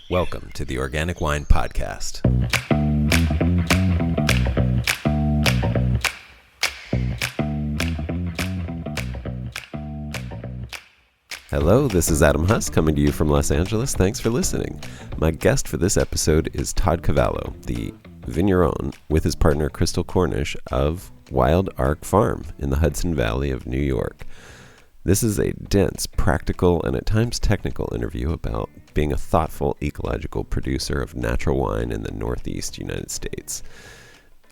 Welcome to the Organic Wine Podcast. Hello, this is Adam Huss coming to you from Los Angeles. Thanks for listening. My guest for this episode is Todd Cavallo, the vigneron with his partner Crystal Cornish of Wild Ark Farm in the Hudson Valley of New York. This is a dense, practical, and at times technical interview about being a thoughtful, ecological producer of natural wine in the Northeast United States.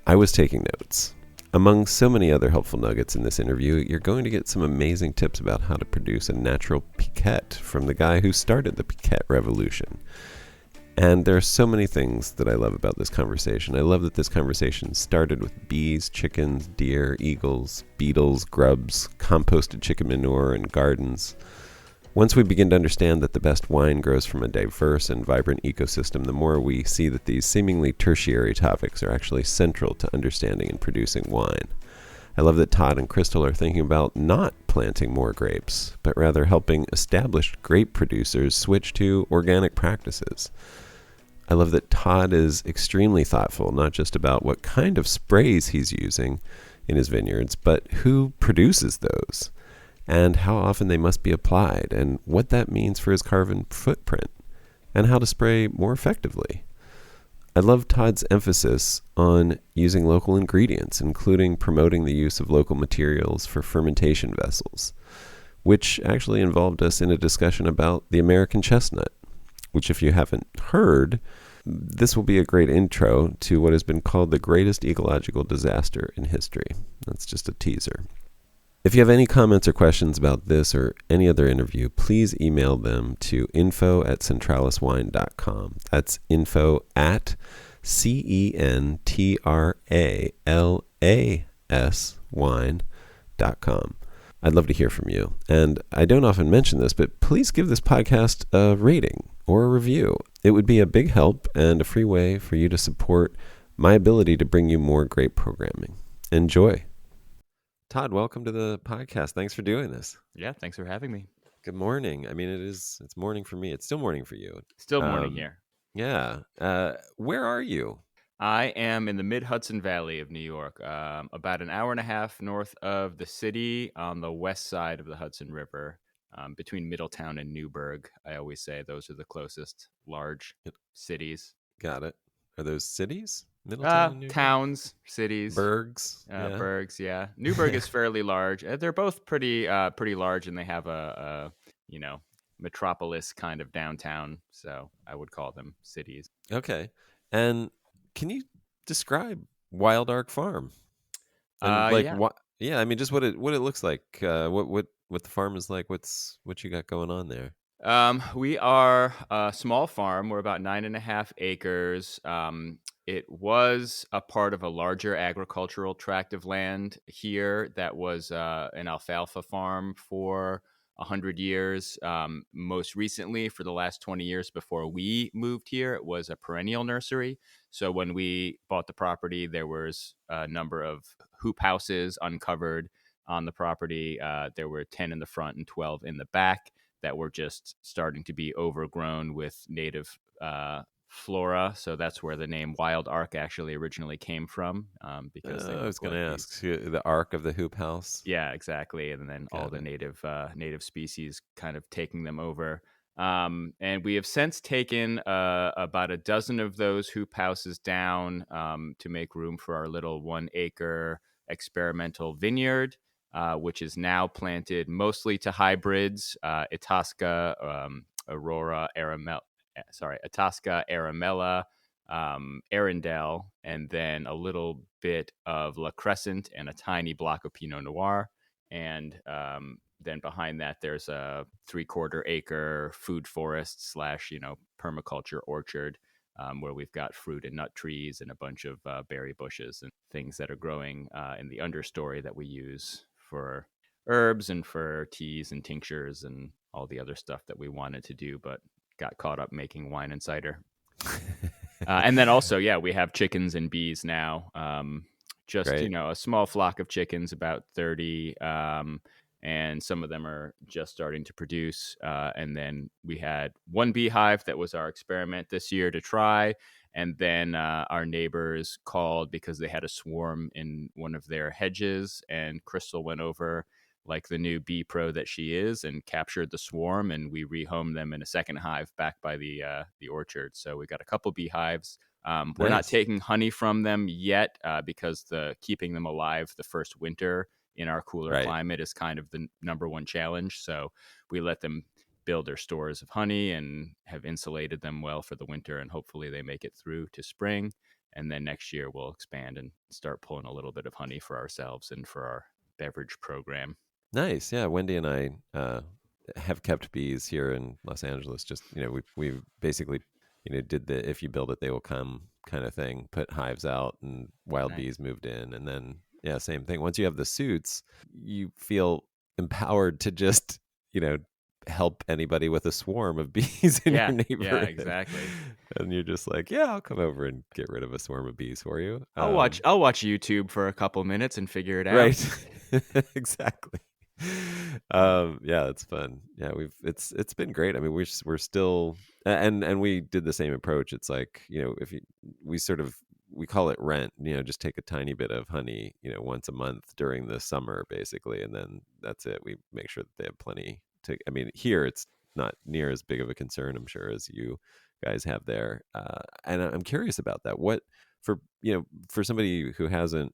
I was taking notes. Among so many other helpful nuggets in this interview, you're going to get some amazing tips about how to produce a natural Piquette from the guy who started the Piquette revolution. And there are so many things that I love about this conversation. I love that this conversation started with bees, chickens, deer, eagles, beetles, grubs, composted chicken manure, and gardens. Once we begin to understand that the best wine grows from a diverse and vibrant ecosystem, the more we see that these seemingly tertiary topics are actually central to understanding and producing wine. I love that Todd and Crystal are thinking about not planting more grapes, but rather helping established grape producers switch to organic practices. I love that Todd is extremely thoughtful, not just about what kind of sprays he's using in his vineyards, but who produces those, and how often they must be applied, and what that means for his carbon footprint, and how to spray more effectively. I love Todd's emphasis on using local ingredients, including promoting the use of local materials for fermentation vessels, which actually involved us in a discussion about the American chestnut, which if you haven't heard, this will be a great intro to what has been called the greatest ecological disaster in history. That's just a teaser. If you have any comments or questions about this or any other interview, please email them to info@centraliswine.com. That's info@centralas wine.com. I'd love to hear from you. And I don't often mention this, but please give this podcast a rating or a review. It would be a big help and a free way for you to support my ability to bring you more great programming. Enjoy. Todd, welcome to the podcast. Thanks for doing this. Yeah, thanks for having me. Good morning. I mean, it's morning for me. It's still morning for you. Still morning here. Yeah. Where are you? I am in the mid-Hudson Valley of New York, about an hour and a half north of the city on the west side of the Hudson River, between Middletown and Newburgh. I always say those are the closest large cities. Got it. Are those cities? Middletown and Newburgh? Towns, cities. Burgs. Burgs, yeah. Newburgh is fairly large. They're both pretty large, and they have a metropolis kind of downtown. So I would call them cities. Okay. And can you describe Wild Ark Farm? And Yeah. Yeah, I mean, just what it looks like. What the farm is like. What you got going on there? We are a small farm. We're about 9.5 acres. It was a part of a larger agricultural tract of land here that was an alfalfa farm for 100 years. Most recently, for the last 20 years before we moved here, it was a perennial nursery. So when we bought the property, there was a number of hoop houses uncovered on the property. There were 10 in the front and 12 in the back that were just starting to be overgrown with native flora. So that's where the name Wild Ark actually originally came from. Because I was going to ask the ark of the hoop house. Yeah, exactly. And then all the native species kind of taking them over. And we have since taken about a dozen of those hoop houses down to make room for our little 1 acre experimental vineyard. Which is now planted mostly to hybrids, Itasca, Itasca, Aramella, Arundel, and then a little bit of La Crescent and a tiny block of Pinot Noir. And then behind that, there's a 3/4 acre food forest / permaculture orchard. Where we've got fruit and nut trees and a bunch of berry bushes and things that are growing in the understory that we use for herbs and for teas and tinctures and all the other stuff that we wanted to do, but got caught up making wine and cider. And then also, we have chickens and bees now. A small flock of chickens, about 30, and some of them are just starting to produce. And then we had one beehive that was our experiment this year to try. And then our neighbors called because they had a swarm in one of their hedges, and Crystal went over like the new bee pro that she is and captured the swarm, and we rehomed them in a second hive back by the orchard. So we got a couple beehives. We're not Nice. taking honey from them yet because the keeping them alive the first winter in our cooler Right. climate is kind of the number one challenge. So we let them build their stores of honey and have insulated them well for the winter, and hopefully they make it through to spring. And then next year we'll expand and start pulling a little bit of honey for ourselves and for our beverage program. Nice. Yeah, Wendy and I have kept bees here in Los Angeles. Just we basically did the if you build it they will come kind of thing. Put hives out and wild Nice. bees moved in, and then yeah, same thing. Once you have the suits, you feel empowered to just help anybody with a swarm of bees in your Yeah, neighborhood. exactly. And you're just like, yeah, I'll come over and get rid of a swarm of bees for you. I'll watch YouTube for a couple minutes and figure it out. Right. Exactly. Yeah, it's fun. Yeah, it's been great. I mean, we're still and we did the same approach. It's like, if you we call it rent, just take a tiny bit of honey, once a month during the summer basically, and then that's it. We make sure that they have plenty to I mean, here it's not near as big of a concern, I'm sure, as you guys have there. And I'm curious about that. What for, for somebody who hasn't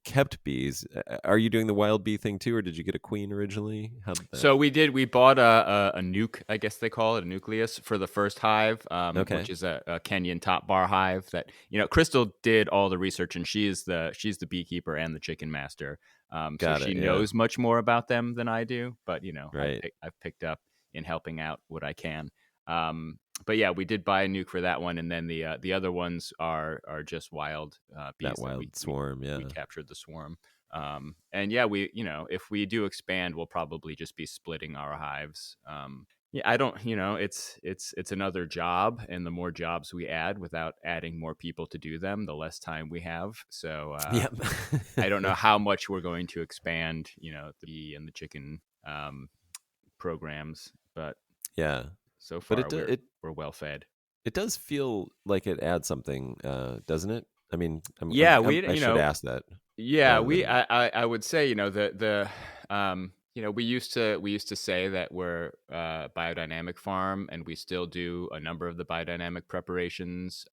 kept bees. Are you doing the wild bee thing too, or did you get a queen originally? How did that? So we did. We bought a nuke, I guess they call it, a nucleus for the first hive, Okay, which is a Kenyan top bar hive. That Crystal did all the research, and she's the beekeeper and the chicken master. So got she it. Yeah, knows much more about them than I do. But right. I've picked up in helping out what I can. But yeah, we did buy a nuke for that one, and then the other ones are just wild bees That that wild swarm. we Yeah, captured the swarm. And yeah, if we do expand, we'll probably just be splitting our hives. Yeah, I don't, it's another job, and the more jobs we add without adding more people to do them, the less time we have. So yep. I don't know how much we're going to expand, the bee and the chicken programs, but Yeah, so but far we're well fed. it does feel like it adds something, doesn't it? I mean, Yeah, I should ask that yeah, rather than I would say, we used to say that we're a biodynamic farm, and we still do a number of the biodynamic preparations.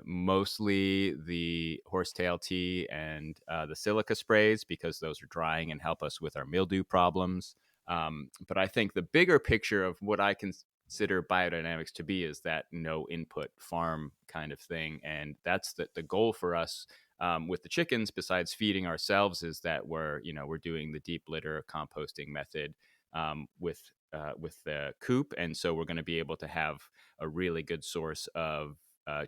Mostly the horsetail tea and the silica sprays, because those are drying and help us with our mildew problems. But I think the bigger picture of what I consider biodynamics to be is that no input farm kind of thing, and that's the goal for us with the chickens. Besides feeding ourselves, is that we're doing the deep litter composting method with the coop, and so we're going to be able to have a really good source of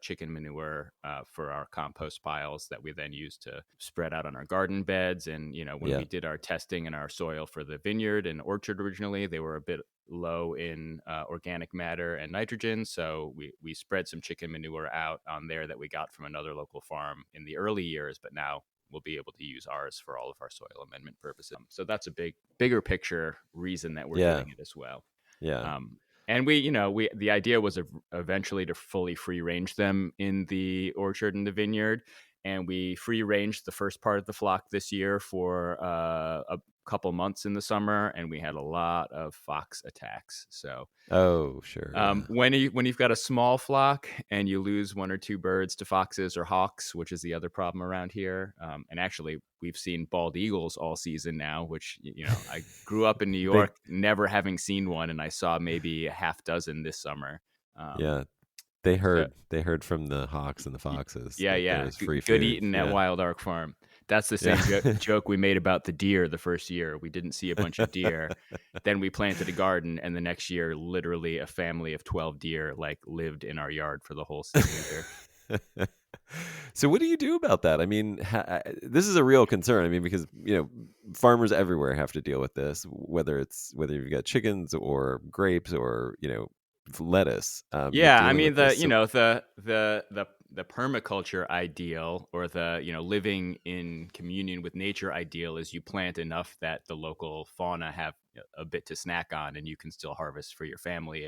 chicken manure for our compost piles that we then use to spread out on our garden beds. And when yeah. we did our testing in our soil for the vineyard and orchard originally, they were a bit low in organic matter and nitrogen, so we spread some chicken manure out on there that we got from another local farm in the early years, but now we'll be able to use ours for all of our soil amendment purposes. So that's a bigger picture reason that we're Yeah, doing it as well. yeah. um, and the idea was eventually to fully free range them in the orchard and the vineyard, and we free ranged the first part of the flock this year for a couple months in the summer, and we had a lot of fox attacks. So Oh, sure. Yeah, when you've got a small flock and you lose one or two birds to foxes or hawks, which is the other problem around here, and actually we've seen bald eagles all season now, which I grew up in New they York never having seen one, and I saw maybe a half dozen this summer. Um, yeah so they heard from the hawks and the foxes yeah, that there yeah. was free Good food. eating at Yeah, Wild Ark Farm. That's the yeah. same joke we made about the deer the first year. We didn't see a bunch of deer. Then we planted a garden, and the next year, literally a family of 12 deer lived in our yard for the whole winter. So what do you do about that? I mean, this is a real concern. I mean, because farmers everywhere have to deal with this, whether you've got chickens or grapes or lettuce. You're Yeah, I dealing mean with this. So the the permaculture ideal, or the living in communion with nature ideal, is you plant enough that the local fauna have a bit to snack on, and you can still harvest for your family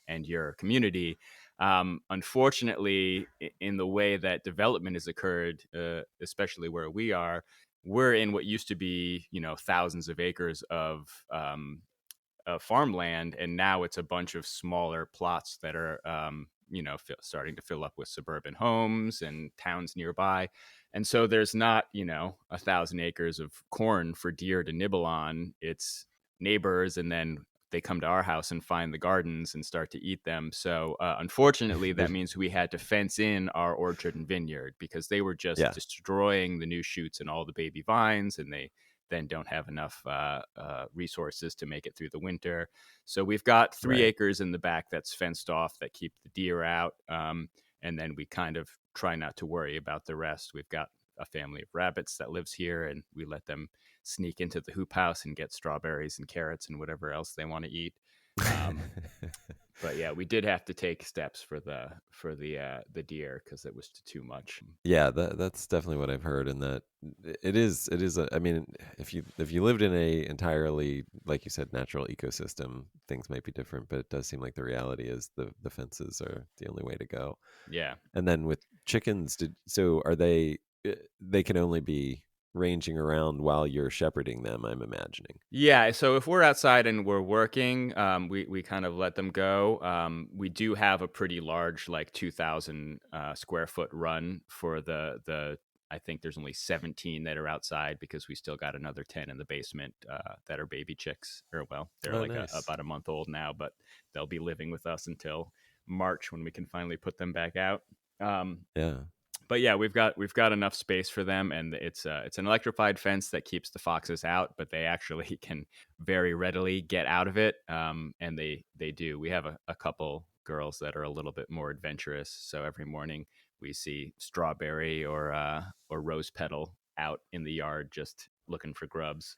and your community. Unfortunately, in the way that development has occurred, especially where we are, we're in what used to be thousands of acres of farmland, and now it's a bunch of smaller plots that are starting to fill up with suburban homes and towns nearby. And so there's not 1,000 acres of corn for deer to nibble on. It's neighbors, and then they come to our house and find the gardens and start to eat them. So unfortunately, that means we had to fence in our orchard and vineyard, because they were just Yeah. destroying the new shoots and all the baby vines, and they then don't have enough resources to make it through the winter. So we've got 3 acres in the back that's fenced off that keep the deer out. And then we kind of try not to worry about the rest. We've got a family of rabbits that lives here, and we let them sneak into the hoop house and get strawberries and carrots and whatever else they want to eat. But yeah, we did have to take steps for the deer, because it was too much. Yeah, that's definitely what I've heard, and that it is. I mean, if you lived in a entirely, like you said, natural ecosystem, things might be different. But it does seem like the reality is the fences are the only way to go. Yeah. And then with chickens, are they? They can only be ranging around while you're shepherding them, I'm imagining. Yeah, so if we're outside and we're working, we kind of let them go. We do have a pretty large, like 2,000 square foot run for the. I think there's only 17 that are outside, because we still got another 10 in the basement that are baby chicks. Or well, they're Oh, like nice. about a month old now, but they'll be living with us until March, when we can finally put them back out. Um, Yeah. but yeah, we've got enough space for them, and it's an electrified fence that keeps the foxes out, but they actually can very readily get out of it, and they do. We have a couple girls that are a little bit more adventurous, so every morning we see Strawberry or Rose Petal out in the yard just looking for grubs.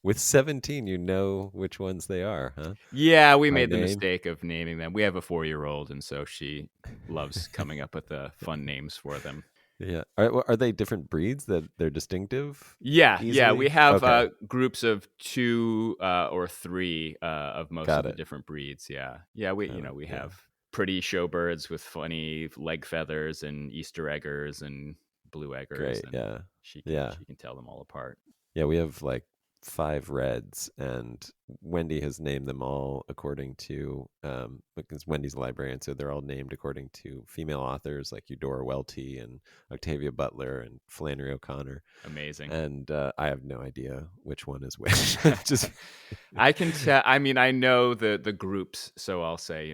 With 17, you know which ones they are, huh? Yeah, we By made the name. mistake of naming them. We have a 4-year-old, and so she loves coming up with the fun names for them. Yeah. Are they different breeds that they're distinctive Yeah, we easily? have Okay. groups of 2 or 3 of most of Got the it. different breeds. Yeah, we Got it. we Yeah. have pretty showbirds with funny leg feathers, and Easter eggers and blue eggers, Great. and Yeah. she can Yeah. she can tell them all apart. Yeah. We have like 5 reds, and Wendy has named them all according to, because Wendy's a librarian, so they're all named according to female authors like Eudora Welty and Octavia Butler and Flannery O'Connor. Amazing. And I have no idea which one is which. Just I can tell. I mean, I know the groups, so I'll say,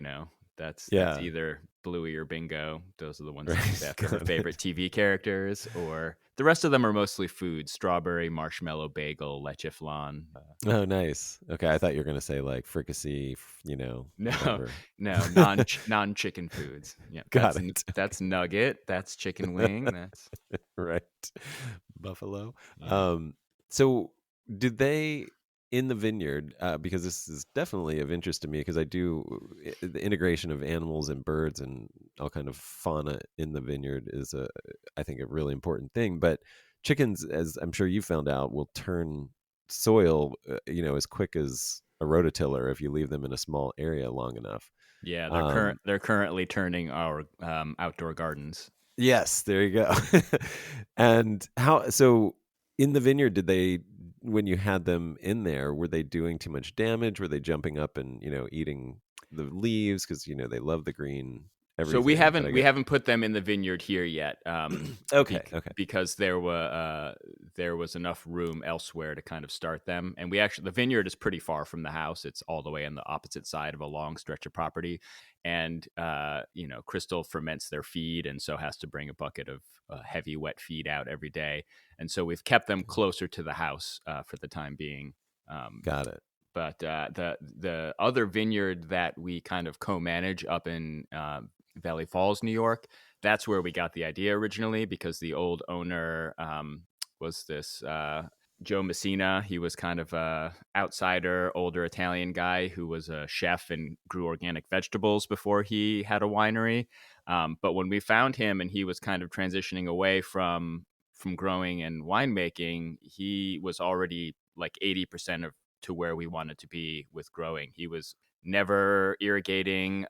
that's yeah. either Bluey or Bingo. Those are the ones named Right. after her Got favorite it. TV characters, or the rest of them are mostly food: strawberry, marshmallow, bagel, leche flan. Oh, nice. Okay, I thought you were gonna say like fricassee, No, whatever. no, non chicken foods. Yeah, Got it. that's nugget. That's chicken wing. That's Right. Buffalo. yeah. So did they in the vineyard? Because this is definitely of interest to me because I do the integration of animals and birds and all kind of fauna in the vineyard is I think a really important thing. But chickens, as I'm sure you found out, will turn soil, as quick as a rototiller if you leave them in a small area long enough. Yeah, Um, they're currently turning our outdoor gardens. Yes, there you go. And so in the vineyard, did they, when you had them in there, were they doing too much damage? Were they jumping up and, eating the leaves? Because, they love the green, So we everything. But I haven't we get, haven't put them in the vineyard here yet, okay, okay, because there was enough room elsewhere to kind of start them, and the vineyard is pretty far from the house. It's all the way on the opposite side of a long stretch of property, and Crystal ferments their feed, and so has to bring a bucket of heavy wet feed out every day, and so we've kept them closer to the house for the time being. Um, got it. but the other vineyard that we kind of co-manage up in Valley Falls, New York, that's where we got the idea originally, because the old owner was this Joe Messina. He was kind of a outsider, older Italian guy who was a chef and grew organic vegetables before he had a winery. But when we found him and he was kind of transitioning away from growing and winemaking, he was already like 80% of to where we wanted to be with growing. He was never irrigating,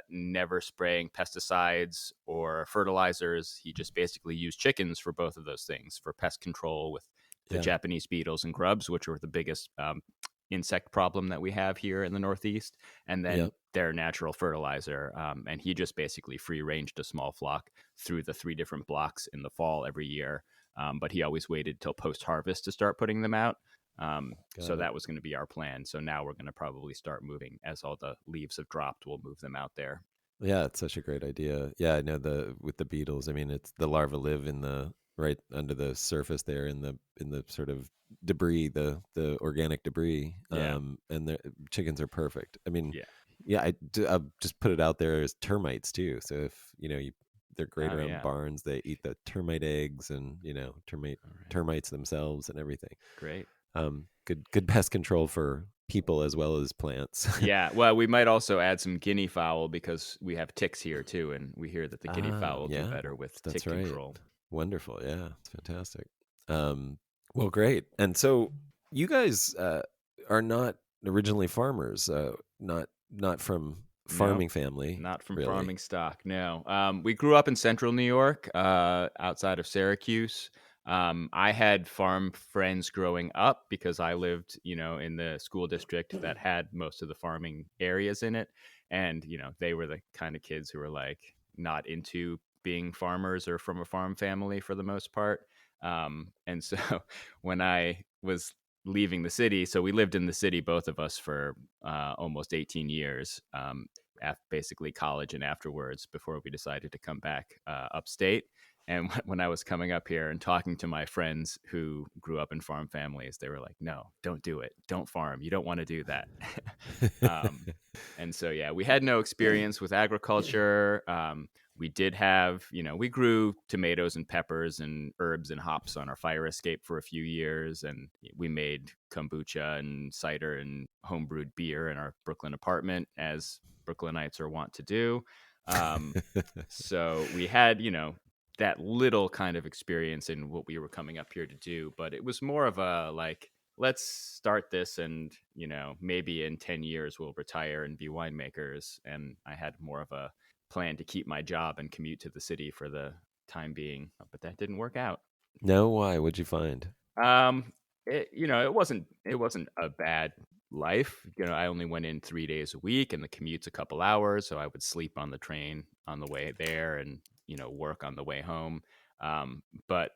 never spraying pesticides or fertilizers. He just basically used chickens for both of those things, for pest control with the Yeah. Japanese beetles and grubs, which were the biggest insect problem that we have here in the Northeast, and then Yep. their natural fertilizer. And he just basically free ranged a small flock through the 3 different blocks in the fall every year. But he always waited till post harvest to start putting them out. So Got it. that was going to be our plan. So now we're going to probably start moving as all the leaves have dropped. We'll move them out there. Yeah, it's such a great idea. Yeah, I know with the beetles. I mean, it's the larvae live in the right under the surface there in the sort of debris, the organic debris. Yeah. And the chickens are perfect. I mean, Yeah. yeah, I'll just put it out there as termites too. So if they're great Oh, around yeah. barns. They eat the termite eggs and All right. termites themselves and everything. Great. Good pest control for people as well as plants. Yeah. Well, we might also add some guinea fowl because we have ticks here too. And we hear that the guinea Ah, fowl do yeah, better with that's tick right. control. Wonderful. Yeah, it's fantastic. Um, well, great. And so you guys are not originally farmers, not from No, farming family, not from really. farming stock. No. We grew up in central New York, outside of Syracuse. I had farm friends growing up because I lived, in the school district that had most of the farming areas in it. And, they were the kind of kids who were like not into being farmers or from a farm family for the most part. And so when I was leaving the city, so we lived in the city, both of us, for almost 18 years. Basically college and afterwards before we decided to come back upstate. And when I was coming up here and talking to my friends who grew up in farm families, they were like, no, don't do it. Don't farm. You don't want to do that. um, and so, yeah, we had no experience with agriculture. We did have, we grew tomatoes and peppers and herbs and hops on our fire escape for a few years. And we made kombucha and cider and homebrewed beer in our Brooklyn apartment, as Brooklynites are wont to do. Um, so we had, that little kind of experience in what we were coming up here to do, but it was more of a like, let's start this and, maybe in 10 years we'll retire and be winemakers. And I had more of a plan to keep my job and commute to the city for the time being, but that didn't work out. No, why? What'd you find? It wasn't a bad life. I only went in 3 days a week, and the commute's a couple hours, so I would sleep on the train on the way there, and work on the way home. But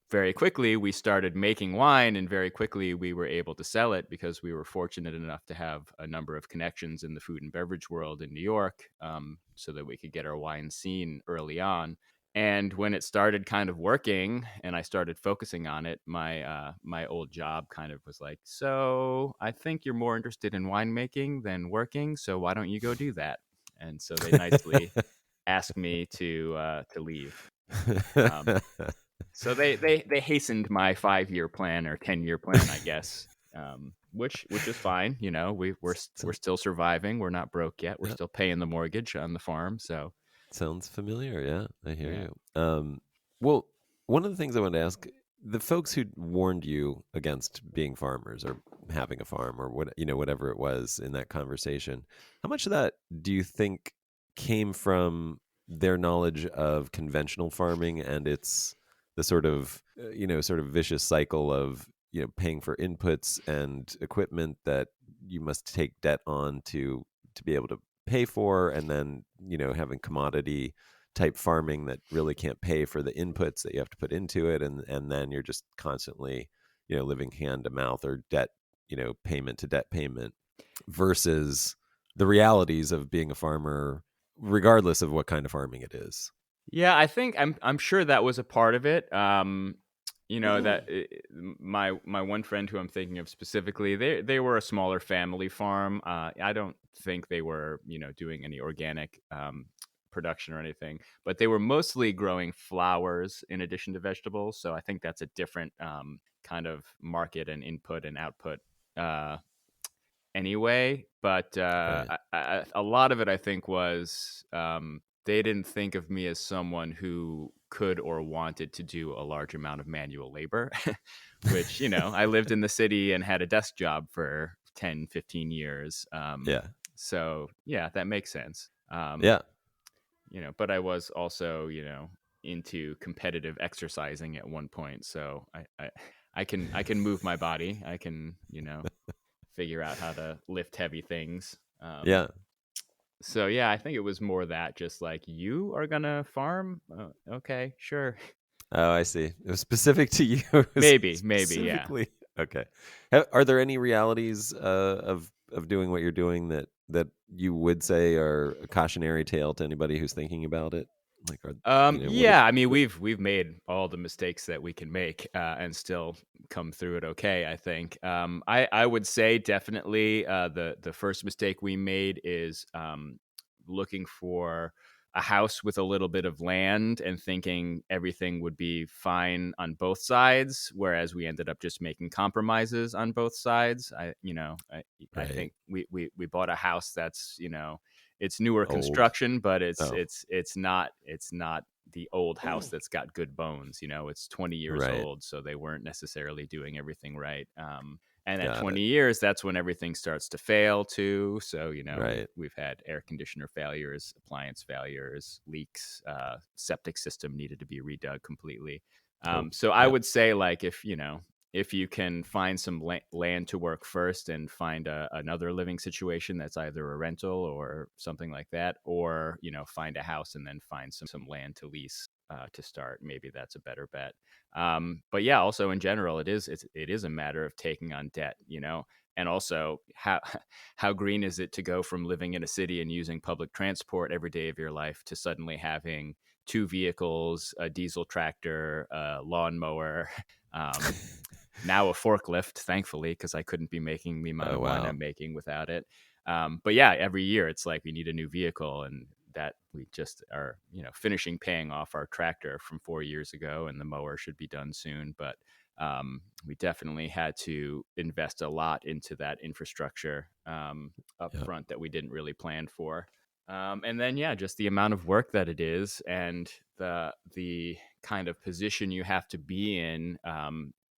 very quickly we started making wine, and very quickly we were able to sell it because we were fortunate enough to have a number of connections in the food and beverage world in New York, so that we could get our wine seen early on. And when it started kind of working and I started focusing on it, my old job kind of was like, so I think you're more interested in winemaking than working, so why don't you go do that? And so they nicely asked me to leave. Um, so they hastened my 5-year plan or 10-year plan, I guess, which is fine. We're still surviving. We're not broke yet. We're Yeah, still paying the mortgage on the farm. So sounds familiar. Yeah, I hear yeah. you. Well, one of the things I wanted to ask the folks who warned you against being farmers or having a farm or whatever it was in that conversation, how much of that do you think came from their knowledge of conventional farming and its the sort of vicious cycle of paying for inputs and equipment that you must take debt on to be able to pay for, and then having commodity type farming that really can't pay for the inputs that you have to put into it, and then you're just constantly living hand to mouth or debt payment to debt payment versus the realities of being a farmer regardless of what kind of farming it is. Yeah, I think I'm sure that was a part of it. That my one friend who I'm thinking of specifically, they were a smaller family farm. I don't think they were doing any organic production or anything, but they were mostly growing flowers in addition to vegetables. So I think that's a different kind of market and input and output uh, anyway. But Right. a lot of it, I think, was they didn't think of me as someone who could or wanted to do a large amount of manual labor, which, I lived in the city and had a desk job for 10, 15 years. Yeah. So, yeah, that makes sense. Yeah. But I was also, into competitive exercising at one point. So I can move my body. I can, figure out how to lift heavy things. Yeah. So yeah, I think it was more that just like you are gonna farm. Okay, sure. Oh, I see. It was specific to you. It was Maybe, yeah. specifically okay. Are there any realities of doing what you're doing that you would say are a cautionary tale to anybody who's thinking about it? Like, would it? Yeah, I mean, we've made all the mistakes that we can make and still come through it okay, I think. I would say definitely the first mistake we made is looking for a house with a little bit of land and thinking everything would be fine on both sides, whereas we ended up just making compromises on both sides. I Right. think we bought a house that's, it's newer Old. construction, but it's Oh, it's it's not it's not the old house that's got good bones. It's 20 years right. old, so they weren't necessarily doing everything right. And at Got it. 20 years, that's when everything starts to fail too. So Right. we've had air conditioner failures, appliance failures, leaks, septic system needed to be redug completely. Oh, So I yeah. would say, like, if you can find some land to work first and find another living situation that's either a rental or something like that, or find a house and then find some land to lease to start, maybe that's a better bet. But yeah, also in general, it is a matter of taking on debt, and also how green is it to go from living in a city and using public transport every day of your life to suddenly having two vehicles, a diesel tractor, a lawnmower, now a forklift, thankfully, because I couldn't be making the amount Oh, of wine wow. I'm making without it. But yeah, every year it's like we need a new vehicle, and that we just are, finishing paying off our tractor from 4 years ago, and the mower should be done soon. But we definitely had to invest a lot into that infrastructure up Yeah. front that we didn't really plan for. And then yeah, just the amount of work that it is, and the kind of position you have to be in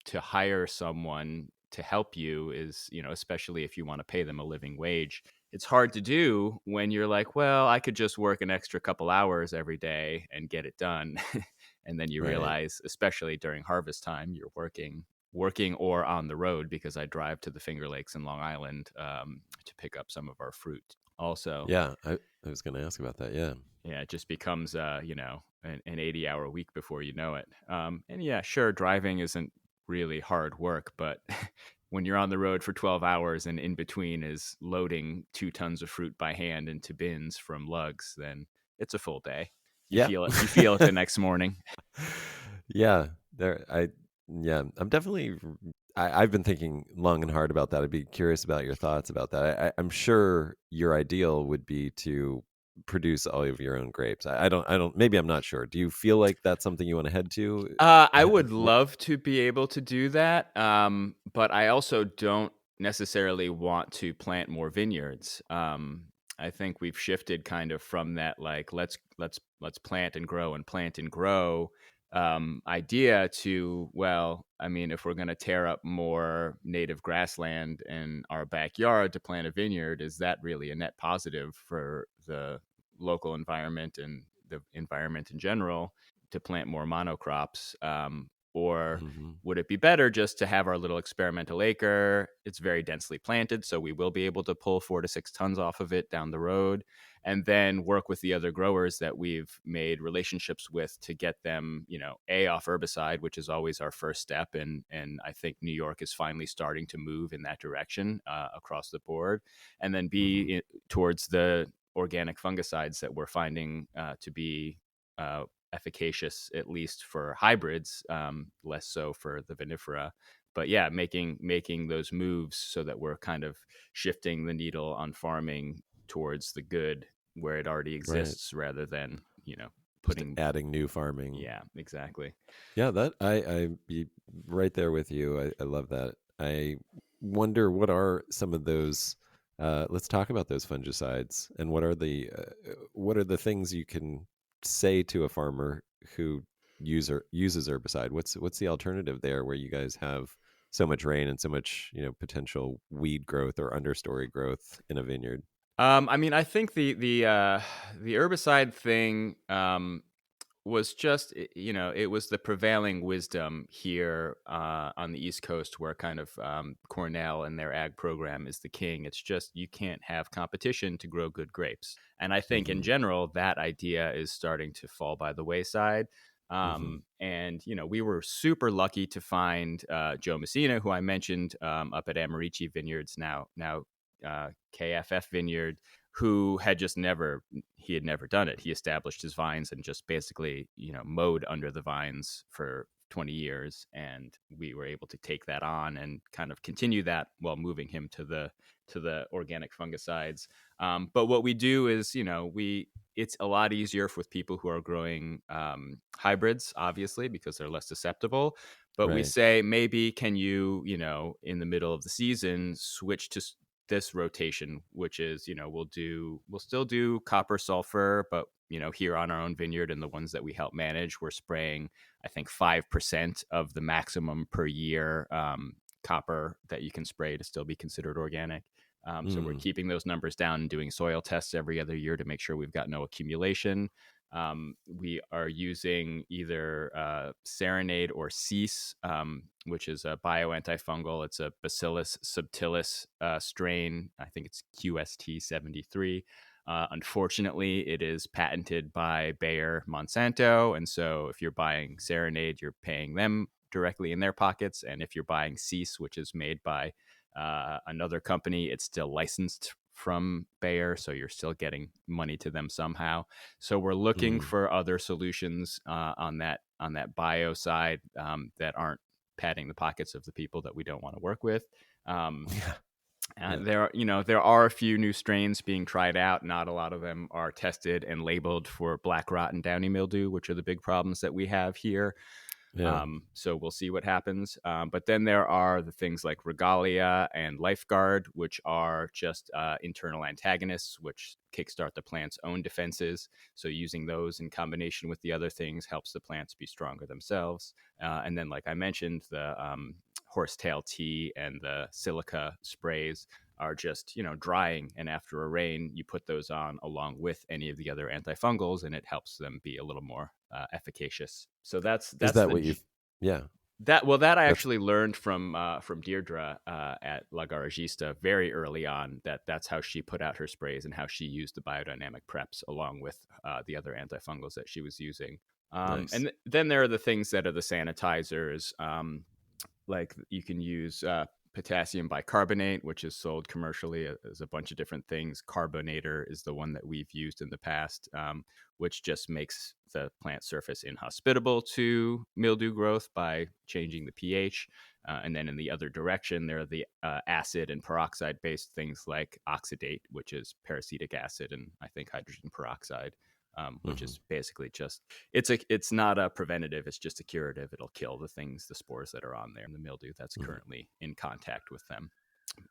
to hire someone to help you is, especially if you want to pay them a living wage. It's hard to do when you're like, well, I could just work an extra couple hours every day and get it done. And then you Right. realize, especially during harvest time, you're working or on the road, because I drive to the Finger Lakes in Long Island to pick up some of our fruit. Also, Yeah. I was going to ask about that. Yeah. yeah, it just becomes an 80-hour week before you know it. And yeah, sure, driving isn't really hard work, but when you're on the road for 12 hours and in between is loading 2 tons of fruit by hand into bins from lugs, then it's a full day. You Yeah. feel it. You feel it the next morning. Yeah. Yeah, I'm definitely, I've been thinking long and hard about that. I'd be curious about your thoughts about that. I'm sure your ideal would be to produce all of your own grapes. Maybe I'm not sure. Do you feel like that's something you want to head to? I would love to be able to do that, but I also don't necessarily want to plant more vineyards. I think we've shifted kind of from that, like, let's plant and grow and plant and grow idea to, well, I mean, if we're going to tear up more native grassland in our backyard to plant a vineyard, is that really a net positive for the local environment and the environment in general to plant more monocrops? Or Hmm. would it be better just to have our little experimental acre? It's very densely planted, so we will be able to pull 4 to 6 tons off of it down the road, and then work with the other growers that we've made relationships with to get them, off herbicide, which is always our first step. And I think New York is finally starting to move in that direction across the board, and then Hmm. towards the organic fungicides that we're finding to be efficacious, at least for hybrids, less so for the vinifera. But yeah, making those moves so that we're kind of shifting the needle on farming towards the good, where it already Right. exists rather than, you know, Just putting. adding new farming. Yeah, exactly. Yeah, that I be right there with you. I love that. I wonder what are some of those. Let's talk about those fungicides and what are the things you can say to a farmer who uses herbicide. What's the alternative there where you guys have so much rain and so much potential weed growth or understory growth in a vineyard? I mean, I think the herbicide thing was just it was the prevailing wisdom here on the East Coast, where kind of Cornell and their ag program is the king. It's just you can't have competition to grow good grapes, and I think in Mm-hmm. general that idea is starting to fall by the wayside. Mm-hmm. And we were super lucky to find Joe Messina, who I mentioned up at Amarici Vineyards, now KFF Vineyard, who had just never he had never done it. He established his vines and just basically mowed under the vines for 20 years, and we were able to take that on and kind of continue that while moving him to the organic fungicides. But what we do is it's a lot easier with people who are growing hybrids, obviously, because they're less susceptible. But we Right. say, maybe can you, in the middle of the season, switch to this rotation, which is, we'll still do copper sulfur, but here on our own vineyard and the ones that we help manage, we're spraying, I think, 5% of the maximum per year copper that you can spray to still be considered organic. So we're Mm. keeping those numbers down and doing soil tests every other year to make sure we've got no accumulation. We are using either Serenade or Cease, which is a bio-antifungal. It's a Bacillus subtilis strain. I think it's QST 73. Unfortunately, it is patented by Bayer Monsanto. And so if you're buying Serenade, you're paying them directly in their pockets. And if you're buying Cease, which is made by another company, it's still licensed from Bayer. So you're still getting money to them somehow. So we're looking Mm. for other solutions on that bio side that aren't padding the pockets of the people that we don't want to work with. Um, Yeah. Yeah. there are a few new strains being tried out. Not a lot of them are tested and labeled for black rot and downy mildew, which are the big problems that we have here. Yeah. So we'll see what happens. But then there are the things like Regalia and Lifeguard, which are just internal antagonists, which kickstart the plant's own defenses. So using those in combination with the other things helps the plants be stronger themselves. And then, like I mentioned, the horsetail tea and the silica sprays are just drying, and after a rain you put those on along with any of the other antifungals and it helps them be a little more efficacious. So that's Is that's that the what you've? Yeah. that I That's actually learned from Deirdre at La Garagista very early on. That's how she put out her sprays and how she used the biodynamic preps along with the other antifungals that she was using. nice. And then there are the things that are the sanitizers. Like you can use potassium bicarbonate, which is sold commercially as a bunch of different things. Carbonator is the one that we've used in the past, which just makes the plant surface inhospitable to mildew growth by changing the pH. And then in the other direction, there are the acid and peroxide based things like oxidate, which is peracetic acid and I think hydrogen peroxide. Which Hmm. is basically just it's not a preventative, it's just a curative. It'll kill the spores that are on there and the mildew that's Hmm. currently in contact with them.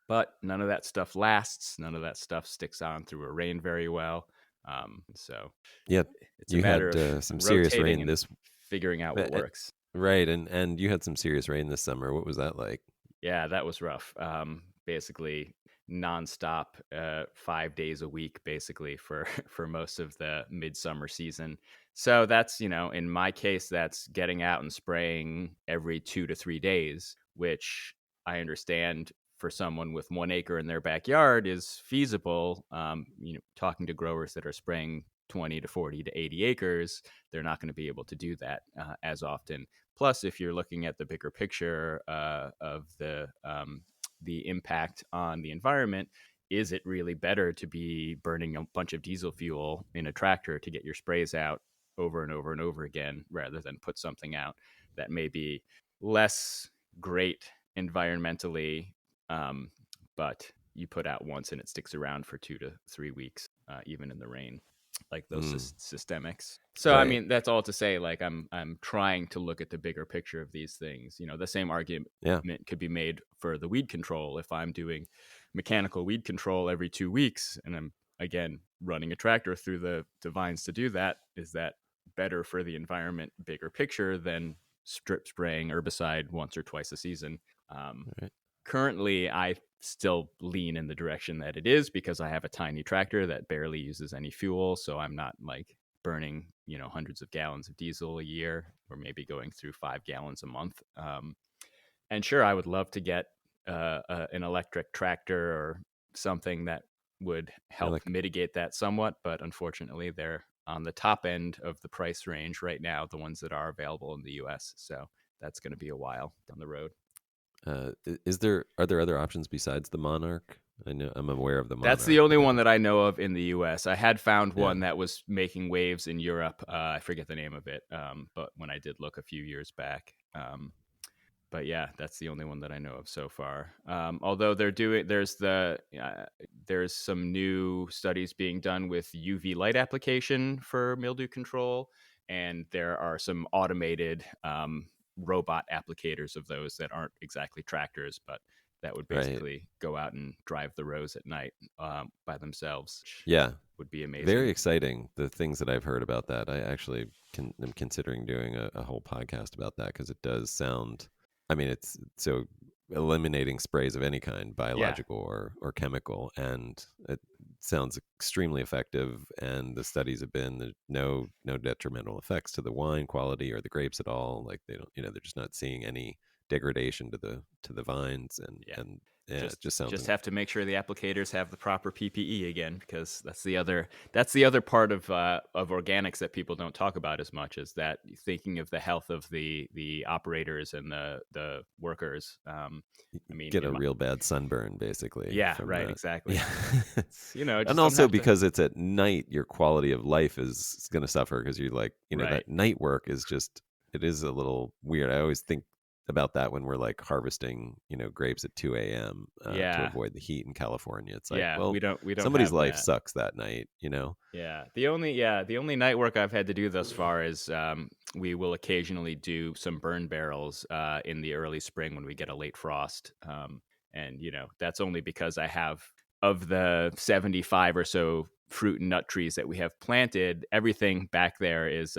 But none of that stuff lasts. None of that stuff sticks on through a rain very well. So Yeah, it's a you matter had of some serious rotating rain and this, figuring out what uh, uh, works. right, and you had some serious rain this summer. What was that like? Yeah, that was rough. Basically nonstop, 5 days a week, basically for for most of the midsummer season. So that's in my case, that's getting out and spraying every 2 to 3 days, which I understand for someone with 1 acre in their backyard is feasible. Talking to growers that are spraying 20 to 40 to 80 acres, they're not going to be able to do that as often. Plus, if you're looking at the bigger picture of the impact on the environment, is it really better to be burning a bunch of diesel fuel in a tractor to get your sprays out over and over and over again, rather than put something out that may be less great environmentally, um, but you put out once and it sticks around for 2 to 3 weeks, even in the rain, like those systemics. So I Right. mean, that's all to say, like I'm trying to look at the bigger picture of these things. The same argument Yeah. could be made for the weed control. If I'm doing mechanical weed control every 2 weeks and I'm again running a tractor through the vines to do that, is that better for the environment, bigger picture, than strip spraying herbicide once or twice a season? Right. Currently, I still lean in the direction that it is, because I have a tiny tractor that barely uses any fuel. So I'm not like burning, hundreds of gallons of diesel a year, or maybe going through 5 gallons a month. And sure, I would love to get an electric tractor or something that would You're help like, mitigate that somewhat. But unfortunately, they're on the top end of the price range right now, the ones that are available in the US. So that's going to be a while down the road. are there other options besides the Monarch? I know I'm aware of the That's the Monarch, only but one that I know of in the US. I had found yeah. one that was making waves in Europe. I forget the name of it, but when I did look a few years back. But yeah, that's the only one that I know of so far. Although there's some new studies being done with UV light application for mildew control, and there are some automated robot applicators of those that aren't exactly tractors, but that would Right. basically go out and drive the rows at night by themselves, which Yeah. would be Very amazing. exciting. The things that I've heard about that. I actually am considering doing a whole podcast about that because it does sound. I mean, it's so eliminating sprays of any kind, Yeah, biological or chemical, and it sounds extremely effective. And the studies have been there's no detrimental effects to the wine quality or the grapes at all. Like they don't, they're just not seeing any degradation to the vines, yeah. and yeah, it just just sounds. just have to make sure the applicators have the proper PPE again, because that's the other part of organics that people don't talk about as much, is that thinking of the health of the operators and the workers. I mean, Get a real bad sunburn basically yeah, from right, that. exactly. Yeah. And Just don't also have to. because it's at night, your quality of life is going to suffer because you're like, Right. that night work is just, it is a little weird. I always think about that when we're like harvesting, grapes at 2 a.m. To Yeah, avoid the heat in California. It's like, yeah. well, We don't somebody's have life that. sucks that night. The only night work I've had to do thus far is we will occasionally do some burn barrels in the early spring when we get a late frost, and that's only because I have, of the 75 or so fruit and nut trees that we have planted, everything back there is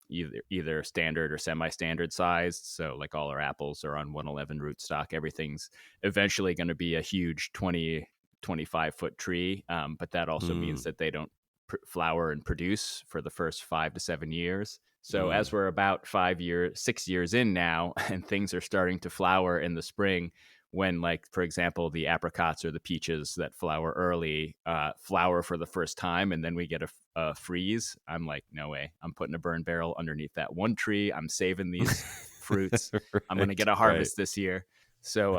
either standard or semi-standard sized. So like all our apples are on 111 rootstock. Everything's eventually going to be a huge 25-foot tree, but that also means Mm, that they don't flower and produce for the first 5 to 7 years. So mm. as we're about 6 years in now, and things are starting to flower in the spring, when, like, for example, the apricots or the peaches that flower early flower for the first time, and then we get a freeze, I'm like, no way. I'm putting a burn barrel underneath that one tree. I'm saving these fruits. I'm going to Right, get a right. harvest this year. So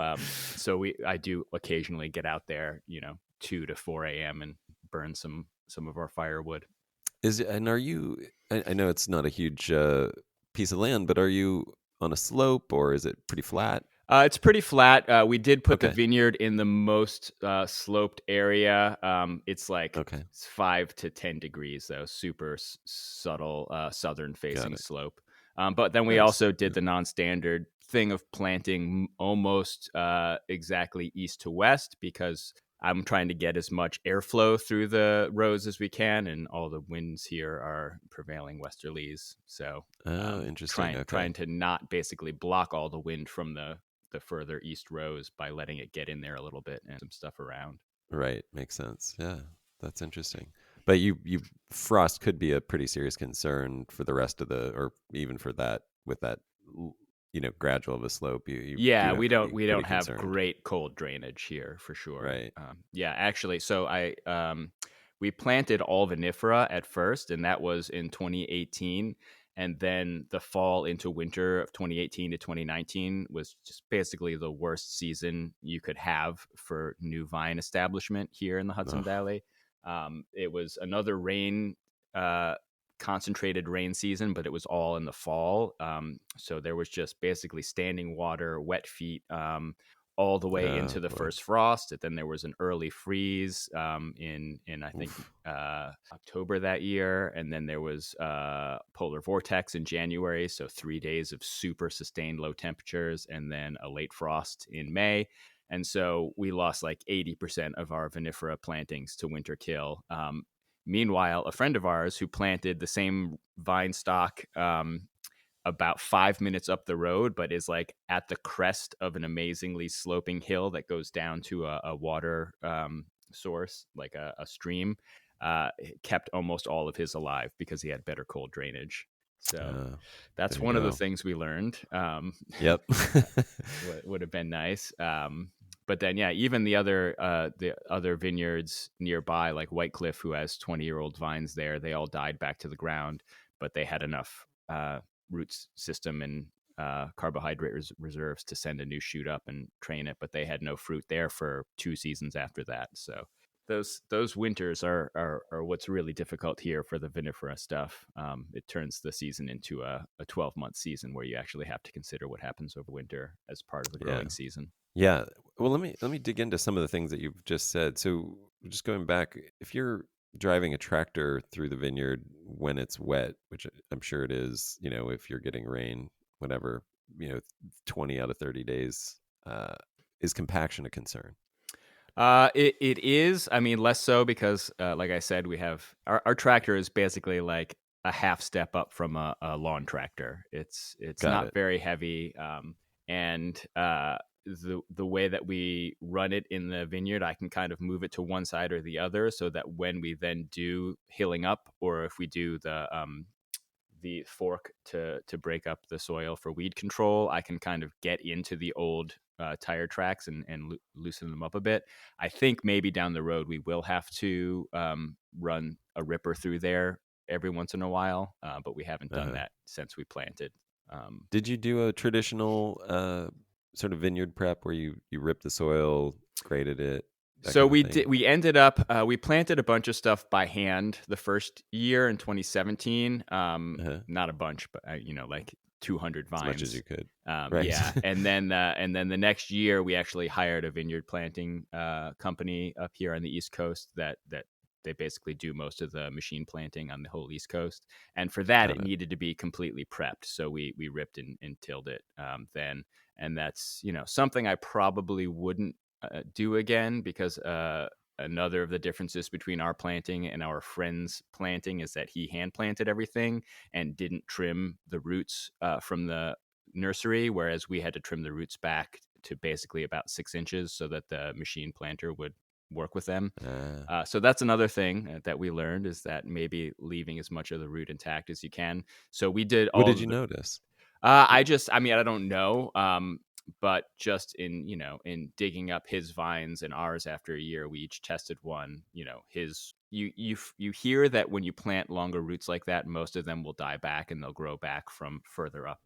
I do occasionally get out there, 2 to 4 a.m. and burn some of our firewood. Are you? I know it's not a huge piece of land, but are you on a slope or is it pretty flat? It's pretty flat. We did put the Okay, vineyard in the most sloped area. It's like okay, 5 to 10 degrees, though, super subtle southern got facing it. slope. But then we Nice. also did the non-standard thing of planting almost exactly east to west, because I'm trying to get as much airflow through the rows as we can, and all the winds here are prevailing westerlies. So Oh, interesting. trying Okay, to not basically block all the wind from the further east rows by letting it get in there a little bit and some stuff around. right, makes sense. Yeah, that's interesting. But you frost could be a pretty serious concern for the rest of the, or even for that with that, gradual of a slope. You do Yeah, have we to don't be we pretty don't have concerned, great cold drainage here for sure. right? Yeah, actually, so we planted all vinifera at first, and that was in 2018. And then the fall into winter of 2018 to 2019 was just basically the worst season you could have for new vine establishment here in the Hudson Ugh. Valley. It was another uh, concentrated rain season, but it was all in the fall. So there was just basically standing water, wet feet, all the way Oh into the boy. first frost. And then there was an early freeze in I think Oof. October that year, and then there was polar vortex in January, so 3 days of super sustained low temperatures, and then a late frost in May. And so we lost like 80% of our vinifera plantings to winter kill. Meanwhile, a friend of ours who planted the same vine stock about 5 minutes up the road, but is like at the crest of an amazingly sloping hill that goes down to a water source, like a stream, kept almost all of his alive because he had better cold drainage. So that's There you one of the go. things we learned. Yep. Would have been nice. But then, yeah, even the other vineyards nearby, like White Cliff, who has 20-year-old vines there, they all died back to the ground, but they had enough root system and carbohydrate reserves to send a new shoot up and train it. But they had no fruit there for 2 seasons after that. So those winters are what's really difficult here for the vinifera stuff. It turns the season into a 12-month season where you actually have to consider what happens over winter as part of the Yeah. growing season. Yeah. Well, let me dig into some of the things that you've just said. So, just going back, if you're driving a tractor through the vineyard when it's wet, which I'm sure it is, if you're getting rain, whatever, 20 out of 30 days, is compaction a concern? It is. I mean, less so because, like I said, we have our tractor is basically like a half step up from a lawn tractor. It's Got not it. very heavy, and the way that we run it in the vineyard, I can kind of move it to one side or the other, so that when we then do hilling up, or if we do the fork to break up the soil for weed control, I can kind of get into the old tire tracks and loosen them up a bit. I think maybe down the road we will have to run a ripper through there every once in a while, but we haven't done Uh-huh. that since we planted. Did you do a traditional sort of vineyard prep where you rip the soil, graded it, that So kind of we thing? did. We ended up. We planted a bunch of stuff by hand the first year in 2017. Uh-huh. Not a bunch, but like 200 As much as you vines. could. Right. Yeah, and then the next year we actually hired a vineyard planting company up here on the East Coast that they basically do most of the machine planting on the whole East Coast. And for that, Got it it. needed to be completely prepped. So we ripped and tilled it then, and that's something I probably wouldn't do again because another of the differences between our planting and our friend's planting is that he hand planted everything and didn't trim the roots from the nursery, whereas we had to trim the roots back to basically about 6 inches so that the machine planter would work with them. Uh, So that's another thing that we learned, is that maybe leaving as much of the root intact as you can. So we did what all did of you the notice? I mean, I don't know. But just in digging up his vines and ours after a year, we each tested one. You hear that when you plant longer roots like that, most of them will die back and they'll grow back from further up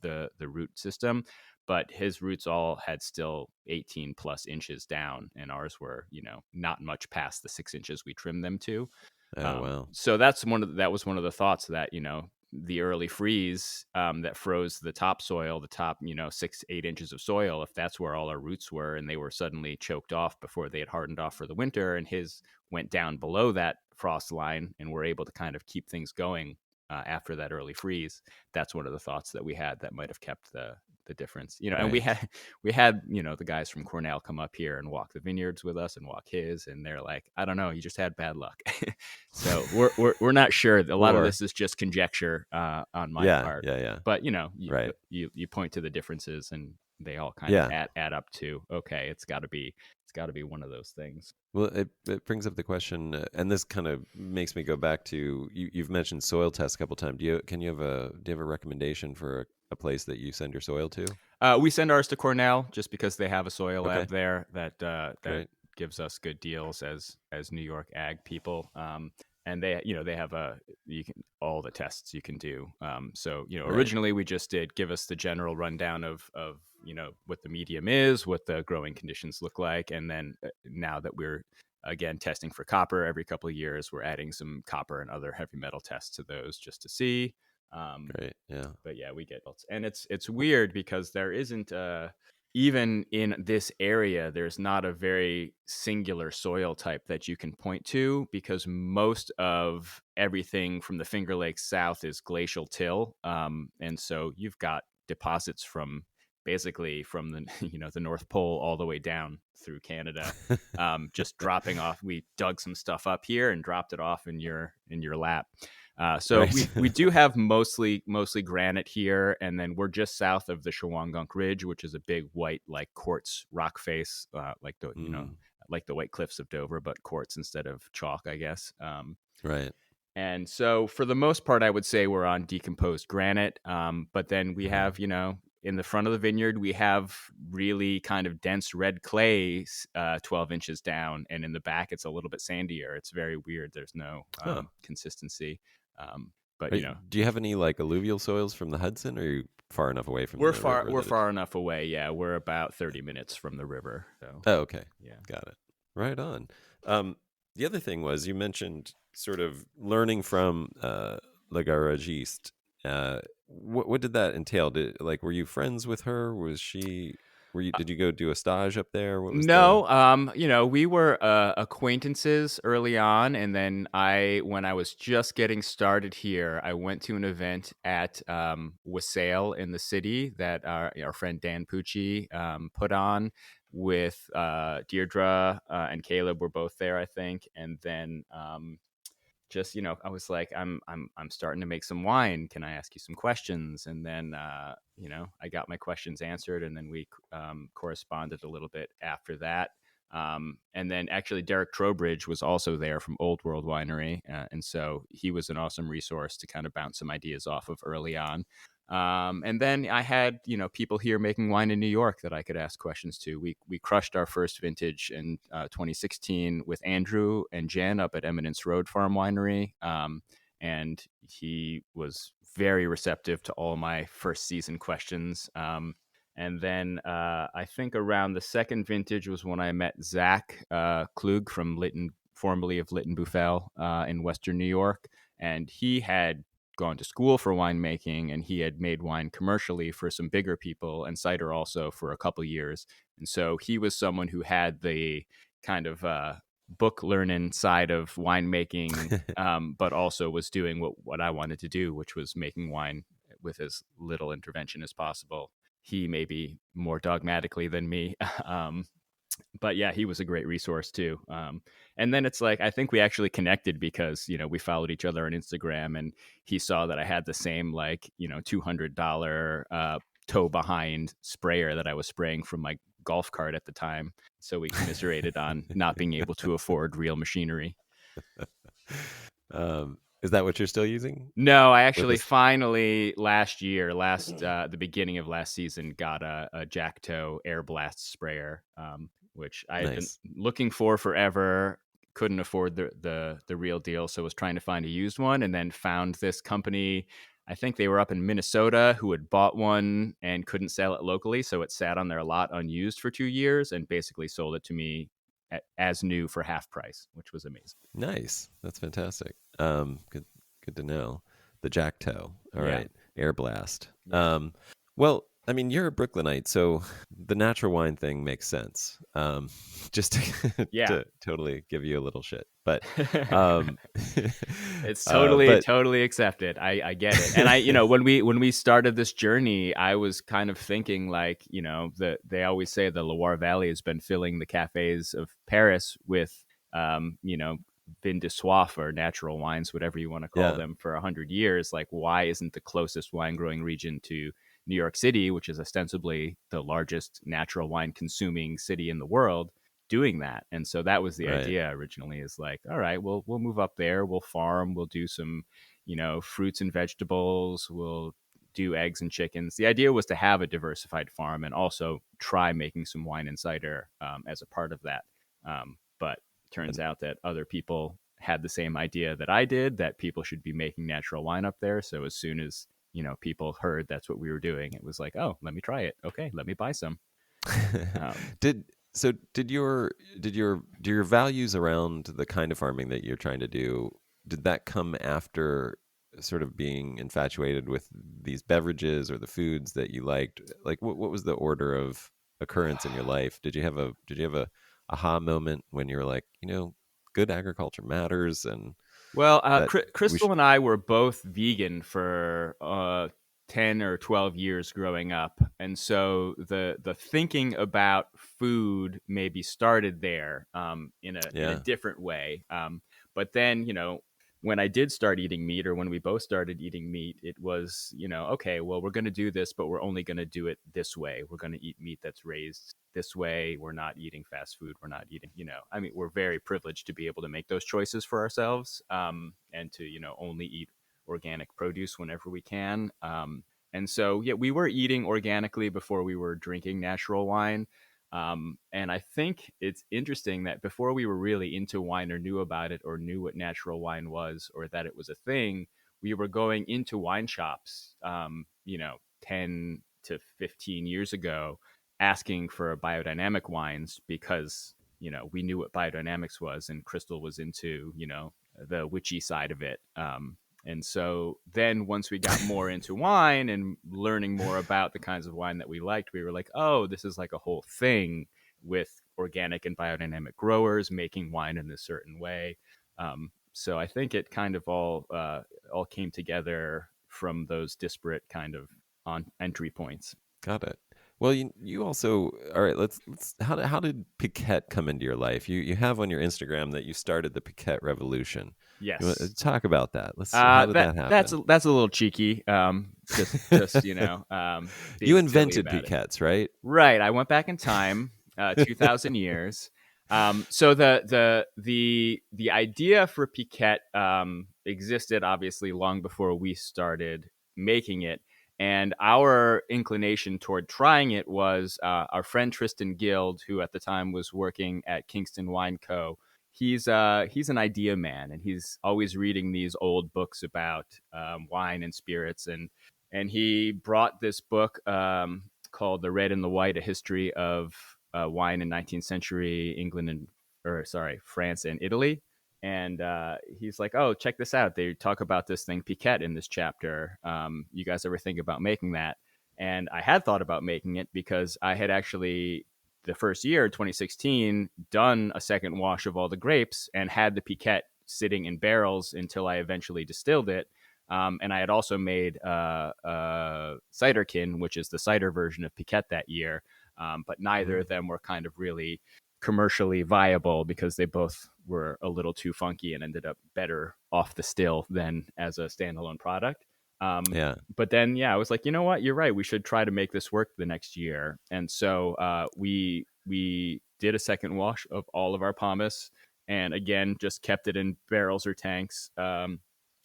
the root system. But his roots all had still 18 plus inches down, and ours were not much past the 6 inches we trimmed them to. Oh, wow. So that was one of the thoughts, that the early freeze that froze the topsoil, the top 6 8 inches of soil, if that's where all our roots were, and they were suddenly choked off before they had hardened off for the winter, and his went down below that frost line, and were able to kind of keep things going after that early freeze. That's one of the thoughts that we had that might have kept the difference. And we Right. had we had the guys from Cornell come up here and walk the vineyards with us and walk his, and they're like, I don't know, you just had bad luck. So we're not sure. A lot of Or, this is just conjecture on my yeah, part, yeah, yeah. but Right. you point to the differences, and they all kind of Yeah. add up to, okay, it's got to be one of those things. Well, it brings up the question, and this kind of makes me go back to you've mentioned soil tests a couple times. Do you have a recommendation for a place that you send your soil to? We send ours to Cornell just because they have a soil Okay, lab there that great. gives us good deals as New York ag people. And they have you can all the tests you can do. So Right. originally we just did give us the general rundown of what the medium is, what the growing conditions look like, and then now that we're again testing for copper every couple of years, we're adding some copper and other heavy metal tests to those just to see. Um, Great. Yeah. but yeah, we get, and it's weird because there isn't even in this area, there's not a very singular soil type that you can point to, because most of everything from the Finger Lakes south is glacial till. And so you've got deposits from basically from the the North Pole all the way down through Canada, just dropping off. We dug some stuff up here and dropped it off in your lap. So Right. we do have mostly granite here, and then we're just south of the Shawangunk Ridge, which is a big white like quartz rock face, like the Mm, like the White Cliffs of Dover, but quartz instead of chalk, I guess. right. And so for the most part, I would say we're on decomposed granite. But then we Uh-huh. have, in the front of the vineyard, we have really kind of dense red clay, 12 inches down. And in the back, it's a little bit sandier. It's very weird. There's no Huh. consistency. But, Do you have any like alluvial soils from the Hudson, or are you far enough away from the river we're that it's... far enough away. Yeah, we're about 30 minutes from the river. So, Oh, okay. yeah. Got it. Right on. Um, the other thing was you mentioned sort of learning from Le Garagiste. What did that entail? Were you friends with her? Did you go do a stage up there? What was the... No, we were acquaintances early on, and then when I was just getting started here, I went to an event at Wassail in the city that our friend Dan Pucci put on with Deirdre and Caleb were both there, I think, and then just I was like, I'm starting to make some wine, can I ask you some questions? And then I got my questions answered, and then we corresponded a little bit after that. And then actually Derek Trowbridge was also there from Old World Winery, and so he was an awesome resource to kind of bounce some ideas off of early on. And then I had, people here making wine in New York that I could ask questions to. We crushed our first vintage in 2016 with Andrew and Jen up at Eminence Road Farm Winery. And he was very receptive to all my first season questions. And then I think around the second vintage was when I met Zach Klug from Lytton, formerly of Lytton Buffel in Western New York. And he had gone to school for winemaking, and he had made wine commercially for some bigger people and cider also for a couple years. And so he was someone who had the kind of book learning side of winemaking, but also was doing what I wanted to do, which was making wine with as little intervention as possible. He maybe more dogmatically than me. But yeah, he was a great resource too. And then it's like, I think we actually connected because, we followed each other on Instagram, and he saw that I had the same $200 tow behind sprayer that I was spraying from my golf cart at the time. So we commiserated on not being able to afford real machinery. Is that what you're still using No, I with actually this? finally the beginning of last season, got a Jacktow air blast sprayer, which I had been Nice. looking for forever. Couldn't afford the real deal, so was trying to find a used one, and then found this company. I think they were up in Minnesota, who had bought one and couldn't sell it locally, so it sat on their lot unused for 2 years, and basically sold it to me as new for half price, which was amazing. Nice. That's fantastic. Good to know. The Jacktow. All Yeah, right. Air blast. yeah, Well, I mean, you're a Brooklynite, so the natural wine thing makes sense. Just to, yeah. to totally give you a little shit, but um, It's but totally accepted. I get it. And when we started this journey, I was kind of thinking like, they always say the Loire Valley has been filling the cafes of Paris with, vin de soif, or natural wines, whatever you want to call yeah, them, for 100 years. Like, why isn't the closest wine growing region to New York City, which is ostensibly the largest natural wine consuming city in the world, doing that? And so that was the right. idea originally, is like, all right, we'll move up there, we'll farm, we'll do some, fruits and vegetables, we'll do eggs and chickens. The idea was to have a diversified farm and also try making some wine and cider as a part of that. But turns And out that other people had the same idea that I did, that people should be making natural wine up there. So as soon as people heard that's what we were doing, it was like, oh, let me try it. Okay, let me buy some. Um, did do your values around the kind of farming that you're trying to do, did that come after sort of being infatuated with these beverages or the foods that you liked? Like what was the order of occurrence in your life. Did you have a aha moment when you were like, good agriculture matters, and Well, that we Crystal should? and I were both vegan for 10 or 12 years growing up. And so the thinking about food maybe started there, in a Yeah, different way. But then, when I did start eating meat, or when we both started eating meat, it was, okay, well, we're going to do this, but we're only going to do it this way. We're going to eat meat that's raised this way. We're not eating fast food. We're not eating, I mean, we're very privileged to be able to make those choices for ourselves, and to, only eat organic produce whenever we can. And so, yeah, we were eating organically before we were drinking natural wine. And I think it's interesting that before we were really into wine, or knew about it, or knew what natural wine was, or that it was a thing, we were going into wine shops, 10 to 15 years ago, asking for biodynamic wines because, we knew what biodynamics was, and Crystal was into, the witchy side of it. And so then once we got more into wine and learning more about the kinds of wine that we liked, we were like, oh, this is like a whole thing with organic and biodynamic growers making wine in a certain way. So I think it kind of all came together from those disparate kind of on entry points. got it. Well, you also, all right. Let's how did Piquette come into your life? You have on your Instagram that you started the Piquette revolution. You want to Yes. talk about that? How did that That's happen? that's a little cheeky. Just You being silly invented about it. Piquettes, right? Right. I went back in time, 2,000 years. So the idea for Piquette existed obviously long before we started making it, and our inclination toward trying it was our friend Tristan Guild, who at the time was working at Kingston Wine Co. He's an idea man, and he's always reading these old books about wine and spirits, and he brought this book called The Red and the White: A History of Wine in 19th Century England and, or sorry, France and Italy. And he's like, oh, check this out. They talk about this thing Piquette in this chapter. You guys ever think about making that? And I had thought about making it because I had actually, the first year, 2016, done a second wash of all the grapes and had the Piquette sitting in barrels until I eventually distilled it. And I had also made Ciderkin, which is the cider version of Piquette that year. But neither of Mm, them were kind of really commercially viable because they both were a little too funky and ended up better off the still than as a standalone product. yeah. But then, yeah, I was like, you know what? You're right. We should try to make this work the next year. And so we did a second wash of all of our pomace, and again, just kept it in barrels or tanks.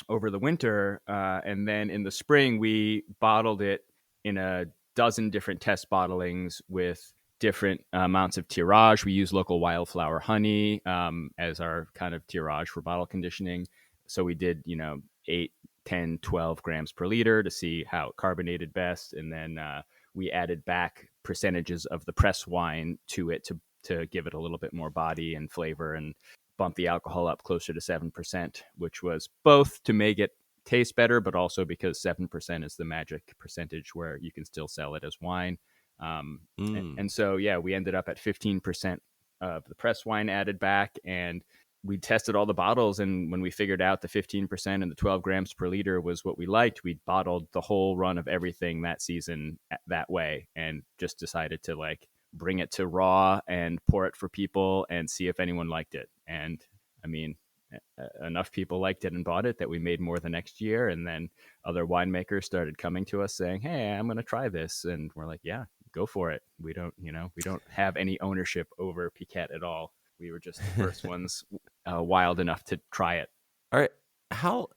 Over the winter. And then in the spring, we bottled it in a dozen different test bottlings with different amounts of tirage. We use local wildflower honey as our kind of tirage for bottle conditioning. So we did, 8, 10, 12 grams per liter to see how it carbonated best. And then we added back percentages of the press wine to it to give it a little bit more body and flavor, and bump the alcohol up closer to 7%, which was both to make it taste better, but also because 7% is the magic percentage where you can still sell it as wine. Mm, And so, yeah, we ended up at 15% of the press wine added back. And we tested all the bottles. And when we figured out the 15% and the 12 grams per liter was what we liked, we bottled the whole run of everything that season that way, and just decided to like bring it to raw and pour it for people and see if anyone liked it. And I mean, enough people liked it and bought it that we made more the next year. And then other winemakers started coming to us saying, hey, I'm going to try this. And we're like, yeah, go for it. We don't have any ownership over Piquette at all. We were just the first ones wild enough to try it. all right.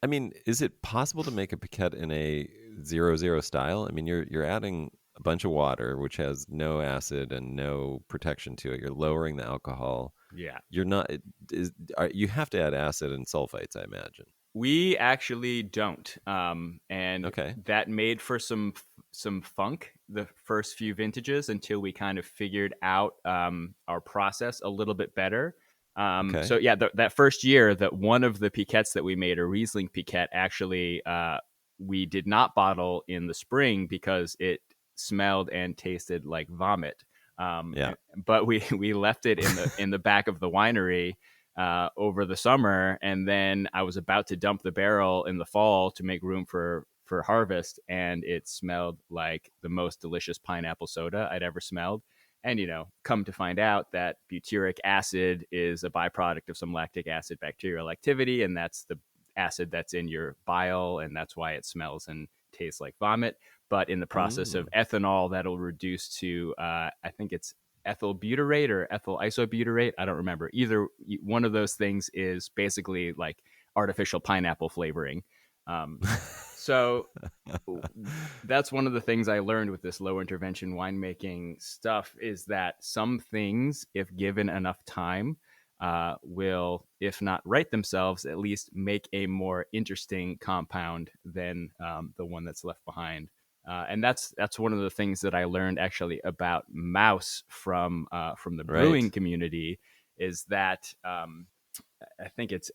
I mean, is it possible to make a Piquette in a 0-0 style? I mean, you're adding a bunch of water, which has no acid and no protection to it. You're lowering the alcohol. Yeah. You're not. You have to add acid and sulfites, I imagine. We actually don't, and Okay. that made for some funk the first few vintages until we kind of figured out our process a little bit better. Okay. So yeah, that first year, that one of the piquettes that we made, a Riesling piquette, actually we did not bottle in the spring because it smelled and tasted like vomit. Yeah. But we left it in the back of the winery over the summer, and then I was about to dump the barrel in the fall to make room for harvest, and it smelled like the most delicious pineapple soda I'd ever smelled. And come to find out that butyric acid is a byproduct of some lactic acid bacterial activity, and that's the acid that's in your bile, and that's why it smells and tastes like vomit. But in the process of Mm. ethanol, that'll reduce to I think it's ethyl butyrate or ethyl isobutyrate. I don't remember. Either one of those things is basically like artificial pineapple flavoring. Um, so that's one of the things I learned with this low intervention winemaking stuff is that some things, if given enough time, will, if not right themselves, at least make a more interesting compound than the one that's left behind. And that's one of the things that I learned actually about mouse from the brewing Right. community is that I think it's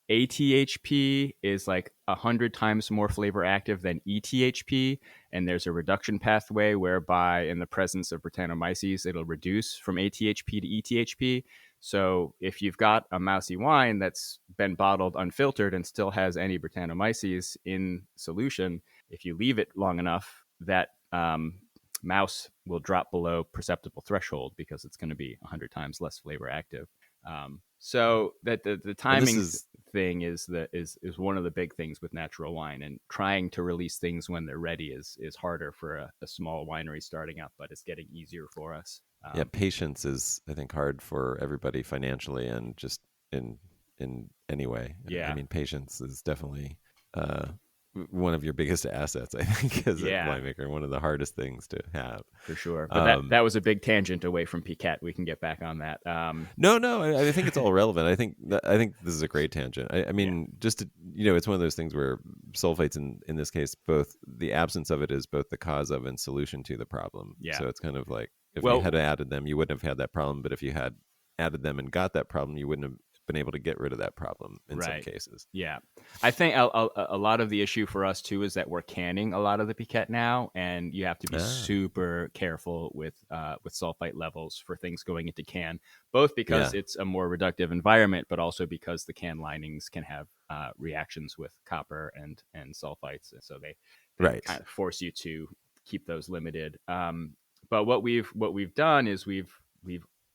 ATHP is like 100 times more flavor active than ETHP, and there's a reduction pathway whereby, in the presence of Brettanomyces, it'll reduce from ATHP to ETHP. So if you've got a mousy wine that's been bottled unfiltered and still has any Brettanomyces in solution, if you leave it long enough, that mouse will drop below perceptible threshold because it's going to be 100 times less flavor active. So that the And this timing is thing is one of the big things with natural wine, and trying to release things when they're ready is harder for a small winery starting up, but it's getting easier for us. yeah, patience is, I think, hard for everybody financially and just in any way. I Yeah, mean, patience is definitely uh, one of your biggest assets, I think, as a yeah, winemaker. One of the hardest things to have. for sure. But that Um, was a big tangent away from Piquette. We can get back on that. no, no, I think it's all relevant. I think this is a great tangent. I Yeah, mean, just to, it's one of those things where sulfates, in this case, both the absence of it is both the cause of and solution to the problem. yeah. So it's kind of like if you had Well, added them, you wouldn't have had that problem. But if you had added them and got that problem, you wouldn't have been able to get rid of that problem in some right. cases. Yeah. I think a lot of the issue for us too is that we're canning a lot of the Piquette now, and you have to be Ah, super careful with sulfite levels for things going into can, both because yeah, it's a more reductive environment, but also because the can linings can have reactions with copper and sulfites, and so they right. kind of force you to keep those limited. But what we've done is we've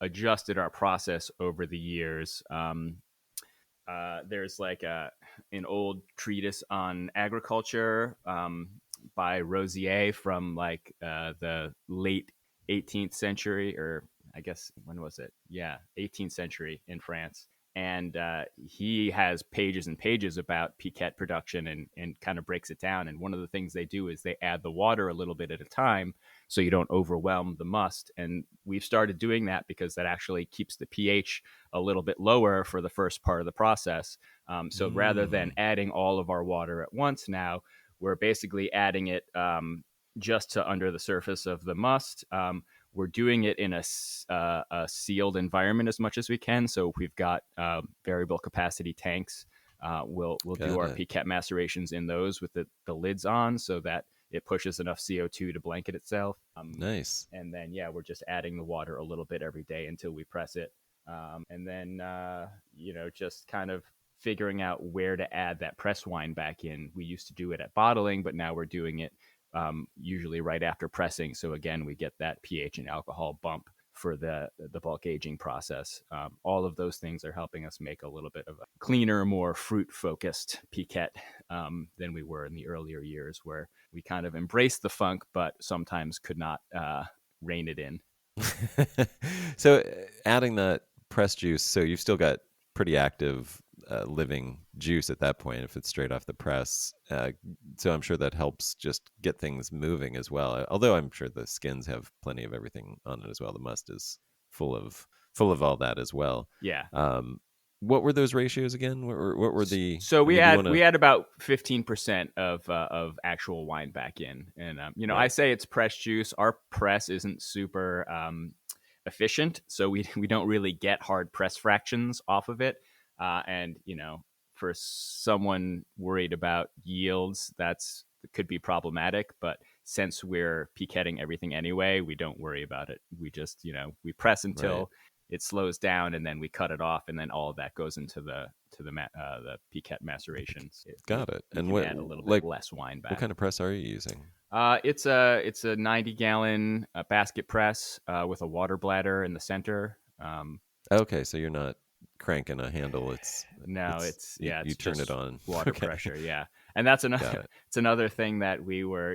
adjusted our process over the years. There's like an old treatise on agriculture by Rosier from like the late 18th century, or I guess when was it? Yeah, 18th century in France. And he has pages and pages about Piquette production and kind of breaks it down. And one of the things they do is they add the water a little bit at a time so you don't overwhelm the must. And we've started doing that because that actually keeps the pH a little bit lower for the first part of the process. So rather than Mm, adding all of our water at once now, we're basically adding it just to under the surface of the must. We're doing it in a sealed environment as much as we can. So if we've got variable capacity tanks, we'll do got our it. Piquette macerations in those with the lids on so that it pushes enough CO2 to blanket itself. Nice. And then, yeah, we're just adding the water a little bit every day until we press it. And then, just kind of figuring out where to add that press wine back in. We used to do it at bottling, but now we're doing it usually right after pressing. So again, we get that pH and alcohol bump for the bulk aging process. All of those things are helping us make a little bit of a cleaner, more fruit focused Piquette than we were in the earlier years, where we kind of embraced the funk, but sometimes could not rein it in. So adding that press juice, so you've still got pretty active living juice at that point if it's straight off the press. So I'm sure that helps just get things moving as well. Although I'm sure the skins have plenty of everything on it as well. The must is full of all that as well. Yeah. Um, what were those ratios again? What were the? So I we mean, do you had want we to? had about 15% of actual wine back in, and I Right. say it's press juice. Our press isn't super efficient, so we don't really get hard press fractions off of it. And for someone worried about yields, that's could be problematic. But since we're piquetting everything anyway, we don't worry about it. We just, we press Right. until it slows down, and then we cut it off, and then all of that goes into the piquette maceration. Got it. We And can what add a little bit like less wine what back. kind of press are you using? It's a 90-gallon basket press with a water bladder in the center. Okay, so you're not cranking a handle. No, It's it's you, yeah, you it's turn it just on. water Okay. pressure. Yeah, and that's Got another it. it's another thing that we were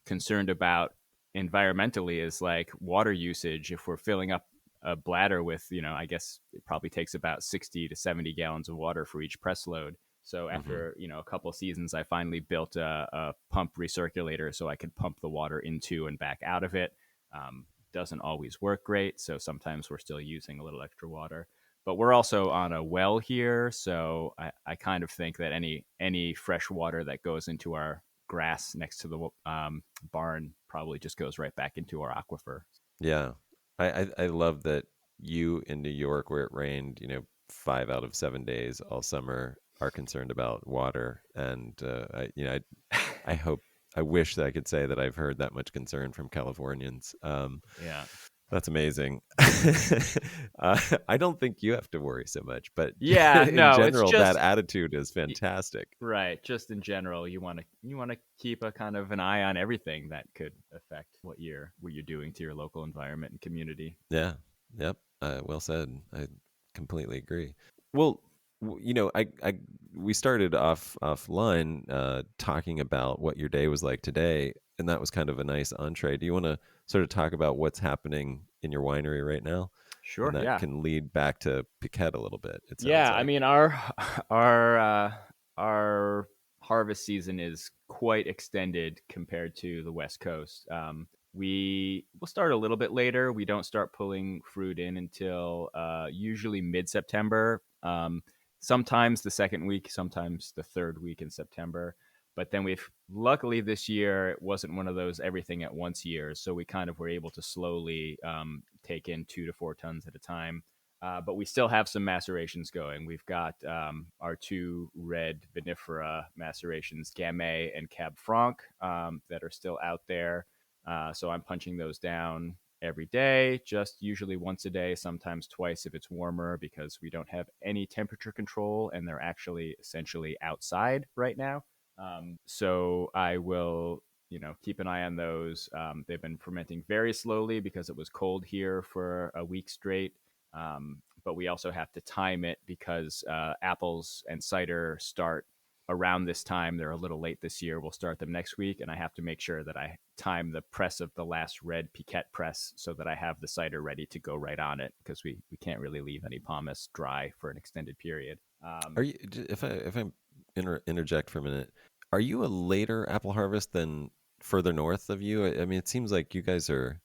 concerned about environmentally is like water usage. If we're filling up a bladder with I guess it probably takes about 60 to 70 gallons of water for each press load. So Hmm. after a couple of seasons, I finally built a pump recirculator so I could pump the water into and back out of it. Um, doesn't always work great, so sometimes we're still using a little extra water, but we're also on a well here, so I kind of think that any fresh water that goes into our grass next to the barn probably just goes right back into our aquifer. Yeah. I love that you in New York where it rained, 5 out of 7 days all summer are concerned about water. And I hope I wish that I could say that I've heard that much concern from Californians. Yeah. That's amazing. I don't think you have to worry so much, but Yeah, in no, it's general, that just attitude is fantastic. right. Just in general, you want to keep a kind of an eye on everything that could affect what you're doing to your local environment and community. Yeah. Yep. Well said. I completely agree. Well, we started offline talking about what your day was like today, and that was kind of a nice entree. Do you want to sort of talk about what's happening in your winery right now? And Sure. that Yeah. can lead back to Piquette a little bit, it sounds Yeah, I like. mean our harvest season is quite extended compared to the West Coast. We will start a little bit later. We don't start pulling fruit in until usually mid September. Sometimes the second week, sometimes the third week in September. But then we've luckily this year it wasn't one of those everything at once years, so we kind of were able to slowly take in 2 to 4 tons at a time. But we still have some macerations going. We've got our two red vinifera macerations, Gamay and Cab Franc, that are still out there. So I'm punching those down every day, just usually once a day, sometimes twice if it's warmer, because we don't have any temperature control and they're actually essentially outside right now. So I will keep an eye on those. They've been fermenting very slowly because it was cold here for a week straight. But we also have to time it because apples and cider start around this time. They're a little late this year. We'll start them next week, and I have to make sure that I time the press of the last red Piquette press so that I have the cider ready to go right on it, because we can't really leave any pomace dry for an extended period. Are you, if I interject for a minute, are you a later apple harvest than further north of you? I mean, it seems like you guys are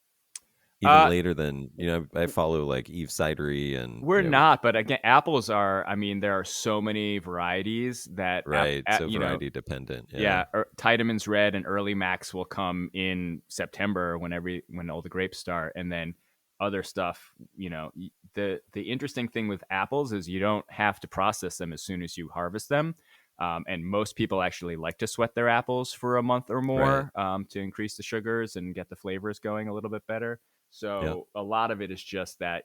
even uh, later than, I follow like Eve Cidery and, We're not, but again, apples are. I mean, there are so many varieties that, right. So variety dependent. Yeah. yeah, Tideman's Red and Early Max will come in September when all the grapes start, and then other stuff. The interesting thing with apples is you don't have to process them as soon as you harvest them, and most people actually like to sweat their apples for a month or Right. more to increase the sugars and get the flavors going a little bit better. Yeah. So a lot of it is just that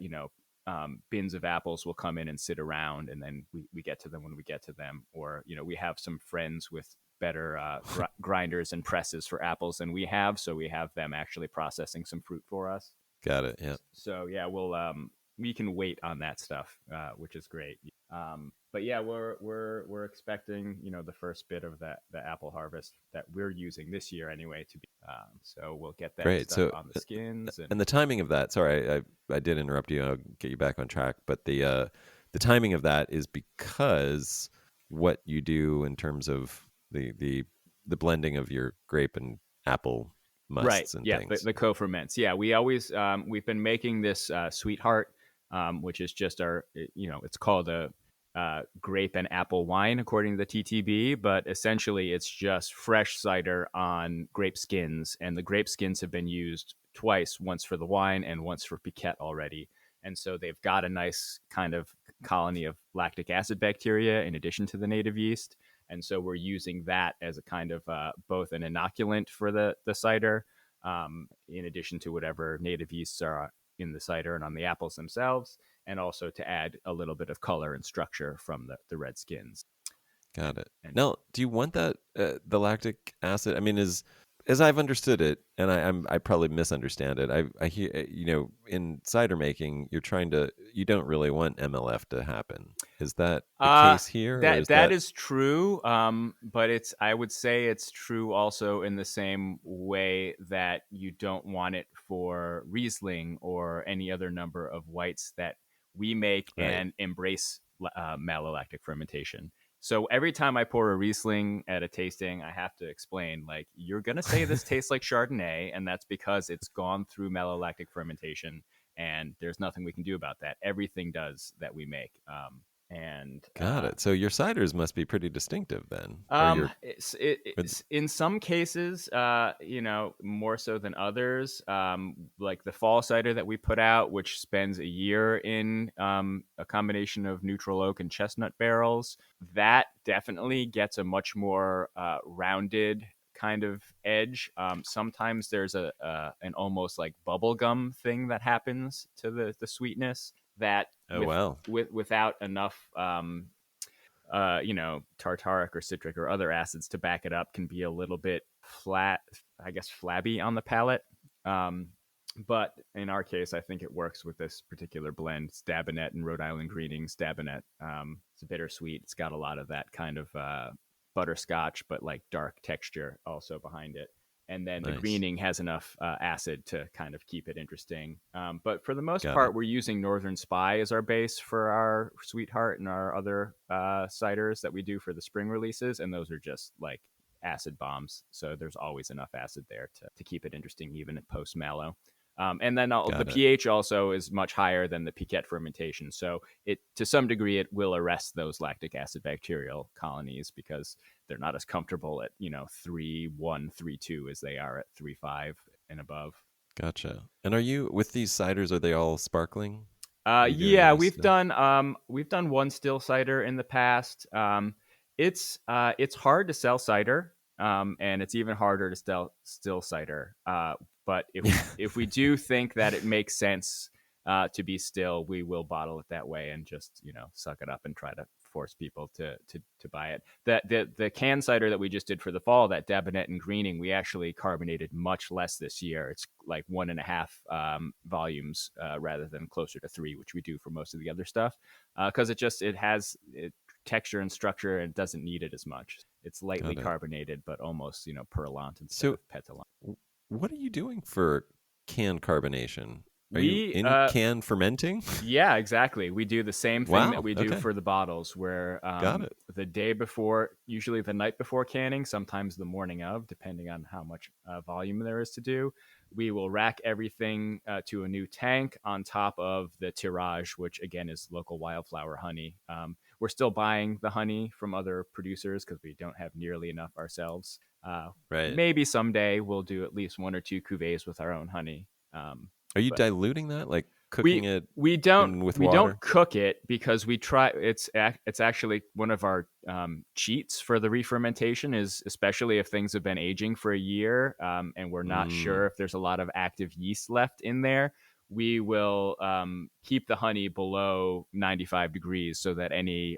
bins of apples will come in and sit around, and then we get to them when we get to them. Or we have some friends with better grinders and presses for apples than we have, so we have them actually processing some fruit for us. Got it. Yeah. So yeah, we can wait on that stuff, which is great. But yeah, we're expecting the first bit of the apple harvest that we're using this year anyway to be. So we'll get that Great. stuff So, on the skins and and the timing of that, sorry, I did interrupt you. I'll get you back on track. But the timing of that is because what you do in terms of the blending of your grape and apple right. musts and Yeah, things. the co-ferments. Yeah, we've been making this sweetheart, which is just it's called a grape and apple wine according to the TTB, but essentially it's just fresh cider on grape skins, and the grape skins have been used twice, once for the wine and once for piquette already. And so they've got a nice kind of colony of lactic acid bacteria in addition to the native yeast. and so we're using that as a kind of both an inoculant for the cider, in addition to whatever native yeasts are in the cider and on the apples themselves, and also to add a little bit of color and structure from the red skins. Got And it. and Now, do you want that the lactic acid? I mean, is as I've understood it, and I probably misunderstand it. I hear in cider making, you don't really want MLF to happen. Is that the Uh case here, or that is that that is true. But I would say it's true also in the same way that you don't want it for Riesling or any other number of whites that we make right? and embrace malolactic fermentation. So every time I pour a Riesling at a tasting, I have to explain, like, you're gonna say this tastes like Chardonnay, and that's because it's gone through malolactic fermentation, and there's nothing we can do about that. Everything does that we make. And Got it. So your ciders must be pretty distinctive then, or it's in some cases, more so than others. Like the fall cider that we put out, which spends a year in a combination of neutral oak and chestnut barrels, that definitely gets a much more rounded kind of edge. Sometimes there's an almost like bubblegum thing that happens to the sweetness that oh wow, without enough tartaric or citric or other acids to back it up can be a little bit flat, I guess, flabby on the palate. Um, but in our case, I think it works with this particular blend. Stabinet and Rhode Island Greening Stabinet. It's bittersweet. It's got a lot of that kind of butterscotch, but like dark texture also behind it. And then the nice. greening has enough acid to kind of keep it interesting. But for the most Got it. part, we're using Northern Spy as our base for our Sweetheart and our other ciders that we do for the spring releases. And those are just like acid bombs. So there's always enough acid there to keep it interesting, even at post mallow. And then the Got it. pH also is much higher than the Piquette fermentation. So it, to some degree, it will arrest those lactic acid bacterial colonies because they're not as comfortable at 3.1, 3.2 as they are at 3.5 and above. Gotcha. And are you with these ciders? Are they all sparkling? Are you doing Yeah, any still? we've done one still cider in the past. It's hard to sell cider, and it's even harder to sell still cider. But if we do think that it makes sense to be still, we will bottle it that way and just suck it up and try to force people to buy it. The can cider that we just did for the fall, that Dabinet and Greening, we actually carbonated much less this year. It's like 1.5 volumes rather than closer to 3, which we do for most of the other stuff, because it has texture and structure and doesn't need it as much. It's lightly Got it. carbonated, but almost perlant instead So, of pétillant. what are you doing for can carbonation? Are you We in can fermenting? Yeah, exactly. We do the same thing that Wow. we do Okay. for the bottles, where Got it. the day before, usually the night before canning, sometimes the morning of, depending on how much volume there is to do, we will rack everything to a new tank on top of the tirage, which again is local wildflower honey. We're still buying the honey from other producers because we don't have nearly enough ourselves. Right. Maybe someday we'll do at least 1 or 2 cuvées with our own honey. Are you But diluting that, like cooking we it we don't in with we don't water? cook it because we try. It's actually one of our cheats for the re-fermentation, is especially if things have been aging for a year, and we're not sure Mm, if there's a lot of active yeast left in there. We will keep the honey below 95 degrees so that any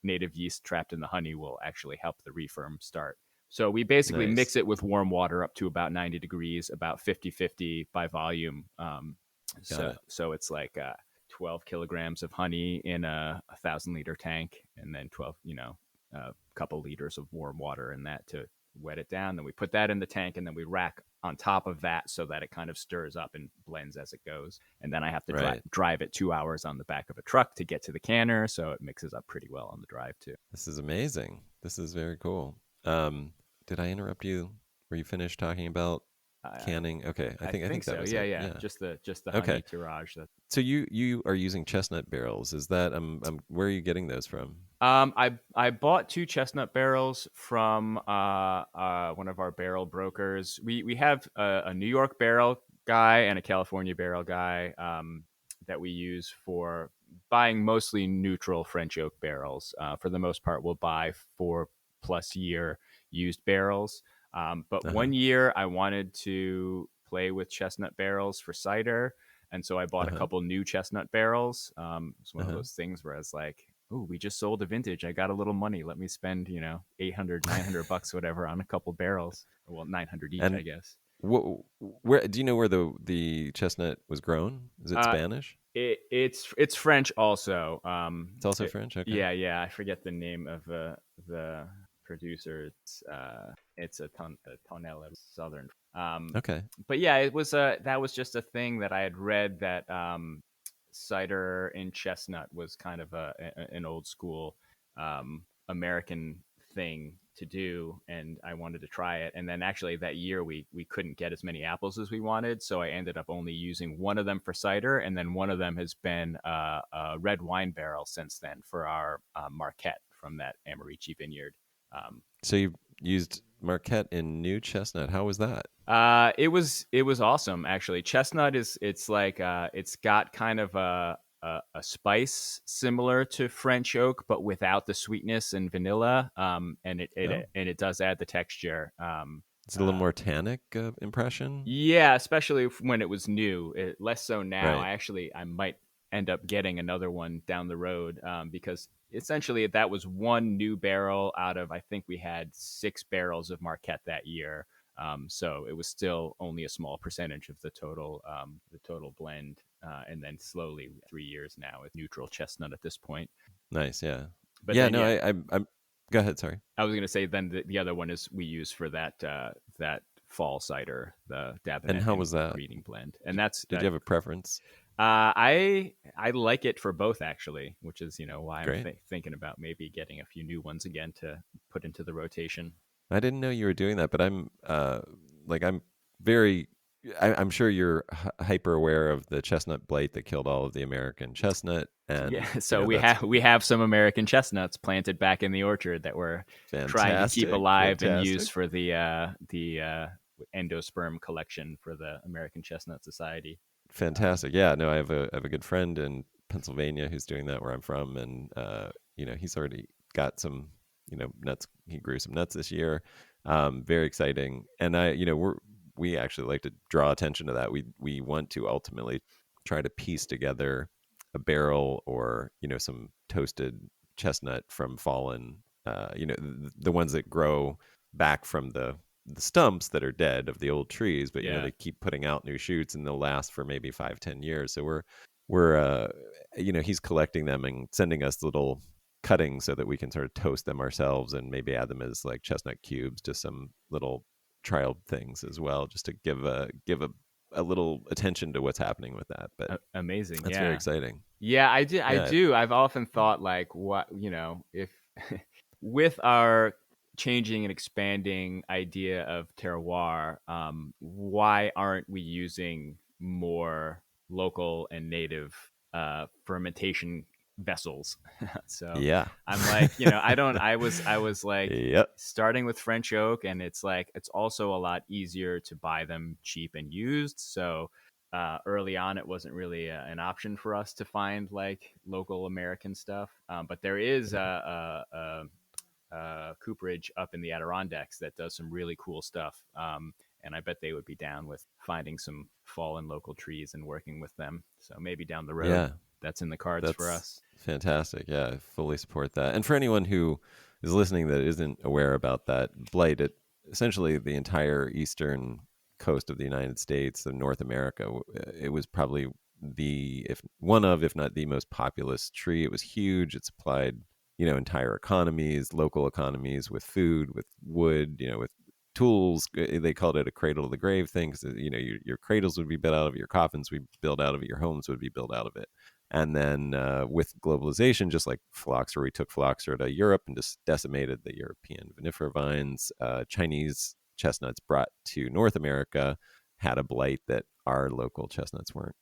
native yeast trapped in the honey will actually help the refirm start. So we basically nice. mix it with warm water up to about 90 degrees, about 50-50 by volume. Got So it. so it's like 12 kilograms of honey in a 1,000 liter tank, and then 12, a couple liters of warm water in that to wet it down. Then we put that in the tank, and then we rack on top of that so that it kind of stirs up and blends as it goes. And then I have to Right. drive it 2 hours on the back of a truck to get to the canner, so it mixes up pretty well on the drive too. This is amazing. This is very cool. Did I interrupt you? Were you finished talking about Uh, canning? Okay, I I think think that so. was Yeah, it. yeah. Yeah. Just the Okay. honey tirage. So you are using chestnut barrels. Is that where are you getting those from? I bought 2 chestnut barrels from one of our barrel brokers. We have a New York barrel guy and a California barrel guy that we use for buying mostly neutral French oak barrels. For the most part, we'll buy 4+ year used barrels. But Uh-huh. one year I wanted to play with chestnut barrels for cider. And so I bought a Uh-huh. couple new chestnut barrels. It's one of Uh-huh. those things where I was like, "Ooh, we just sold a vintage. I got a little money. Let me spend, 800, $900, whatever, on a couple barrels. Well, 900 each, I And guess." where do you know where the chestnut was grown? Is it Uh, Spanish? it's French also. It's also French. Okay. Yeah, yeah. I forget the name of the producer. It's a Tonel of Southern. Okay. But yeah, it was that was just a thing that I had read that cider in chestnut was kind of an old school American thing to do, and I wanted to try it. And then actually that year we couldn't get as many apples as we wanted, so I ended up only using one of them for cider, and then one of them has been a red wine barrel since then for our Marquette from that Amarici vineyard. Um, So you used Marquette in new chestnut. How was that? it was awesome actually. Chestnut it's like it's got kind of a spice similar to French oak, but without the sweetness and vanilla. And Oh, it does add the texture. is it a little Uh, more tannic impression? yeah, especially when it was new. Less so now. Right. I might end up getting another one down the road because essentially that was one new barrel out of I think we had 6 barrels of Marquette that year. So it was still only a small percentage of the total blend, and then slowly 3 years now with neutral chestnut at this point. Nice. Yeah. But Yeah. then No. yeah, I'm. Go ahead. Sorry. I was gonna say then the other one is we use for that fall cider, the And Dabinet how and was that? Breeding blend, and that's Did you have a preference? I like it for both actually, which is why I'm Great. thinking about maybe getting a few new ones again to put into the rotation. I didn't know you were doing that, but I'm very. I'm sure you're hyper aware of the chestnut blight that killed all of the American chestnut, Yeah, and so we that's have we have some American chestnuts planted back in the orchard that we're trying to keep fantastic. alive and use Fantastic. for the endosperm collection for the American Chestnut Society. Fantastic. Yeah, no, I have a good friend in Pennsylvania who's doing that where I'm from, and he's already got some, nuts. He grew some nuts this year. Very exciting. And we actually like to draw attention to that. We want to ultimately try to piece together a barrel or, some toasted chestnut from fallen, the ones that grow back from the stumps that are dead of the old trees, but Yeah, they keep putting out new shoots and they'll last for maybe 5-10 years. So we're he's collecting them and sending us little cuttings so that we can sort of toast them ourselves and maybe add them as like chestnut cubes to some little trial things as well, just to give a little attention to what's happening with that. But amazing. that's very Yeah. exciting. Yeah, I Yeah. do. I've often thought like what, if with our changing and expanding idea of terroir, why aren't we using more local and native fermentation vessels? So Yeah. I'm like, I was like Yep. starting with French oak, and it's like it's also a lot easier to buy them cheap and used. So early on, it wasn't really an option for us to find like local American stuff. But there is a cooperage up in the Adirondacks that does some really cool stuff. And I bet they would be down with finding some fallen local trees and working with them. So maybe down the road, Yeah. that's in the cards for That's us. fantastic. Yeah, I fully support that. And for anyone who is listening that isn't aware about that blight, essentially the entire eastern coast of the United States and North America, it was probably if not the most populous tree. It was huge. It supplied, entire economies, local economies with food, with wood, with tools. They called it a cradle to the grave thing because, your cradles would be built out of it, your coffins would be built out of it, your homes would be built out of it. And then with globalization, just like phylloxera, we took phylloxera to Europe and just decimated the European vinifera vines. Chinese chestnuts brought to North America had a blight that our local chestnuts weren't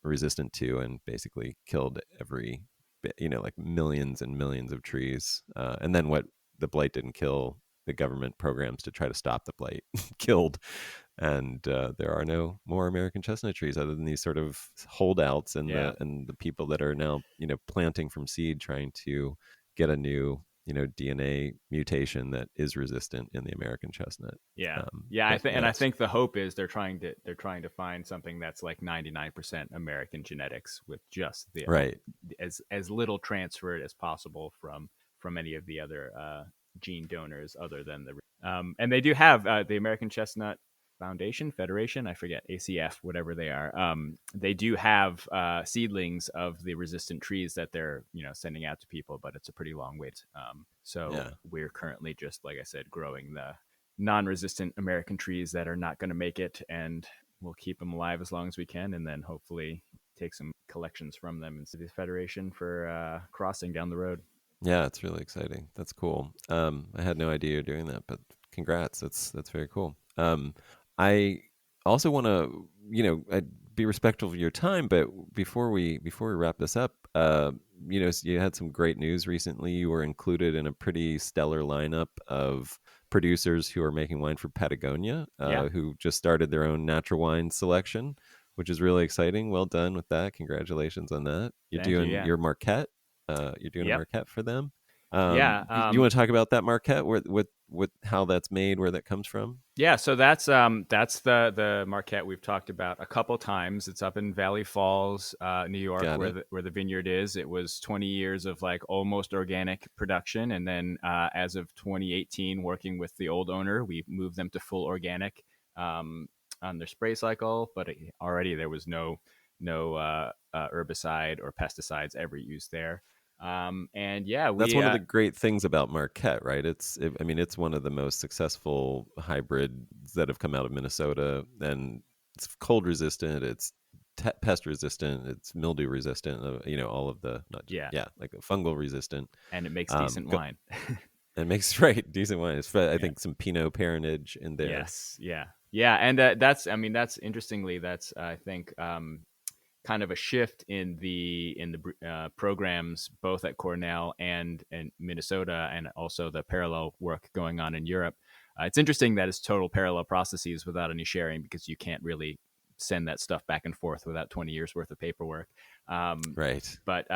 resistant to, and basically killed like millions and millions of trees. And then what the blight didn't kill, the government programs to try to stop the blight killed and there are no more American chestnut trees other than these sort of holdouts and Yeah. the people that are now planting from seed, trying to get a new DNA mutation that is resistant in the American chestnut. Yeah. Um, Yeah, I but think, yeah, and I that's think the hope is they're trying to find something that's like 99% American genetics with just the right. as little transferred as possible from any of the other gene donors other than the and they do have the American Chestnut Foundation Federation, I forget, ACF, whatever they are. They do have seedlings of the resistant trees that they're sending out to people, but it's a pretty long wait. So Yeah. we're currently just, like I said, growing the non-resistant American trees that are not going to make it, and we'll keep them alive as long as we can, and then hopefully take some collections from them into the Federation for crossing down the road. Yeah, it's really exciting. That's cool. I had no idea you're doing that, but congrats. That's very cool. I also want to, be respectful of your time, but before we wrap this up, you had some great news recently. You were included in a pretty stellar lineup of producers who are making wine for Patagonia, Yeah, who just started their own natural wine selection, which is really exciting. Well done with that. Congratulations on that. You're thank you. doing Yeah, your Marquette. You're doing a yep, Marquette for them. yeah. You want to talk about that Marquette, where what how that's made, where that comes from? Yeah, so that's the Marquette we've talked about a couple times. It's up in Valley Falls, New York, Got where it. the vineyard is. It was 20 years of like almost organic production, and then as of 2018, working with the old owner, we moved them to full organic um, on their spray cycle. But already there was no herbicide or pesticides ever used there. And yeah, That's we one of the great things about Marquette, right? I mean, it's one of the most successful hybrids that have come out of Minnesota, and it's cold resistant, it's pest resistant, it's mildew resistant. All of the not yeah, yeah, like fungal resistant. and it makes decent Go, wine. and makes right decent wine. I Yeah. think some Pinot parentage in there. Yes, yeah, yeah, and that's, I mean, that's interestingly, that's I think kind of a shift in the programs both at Cornell and Minnesota, and also the parallel work going on in Europe. It's interesting that it's total parallel processes without any sharing, because you can't really send that stuff back and forth without 20 years worth of paperwork. Um, Right. but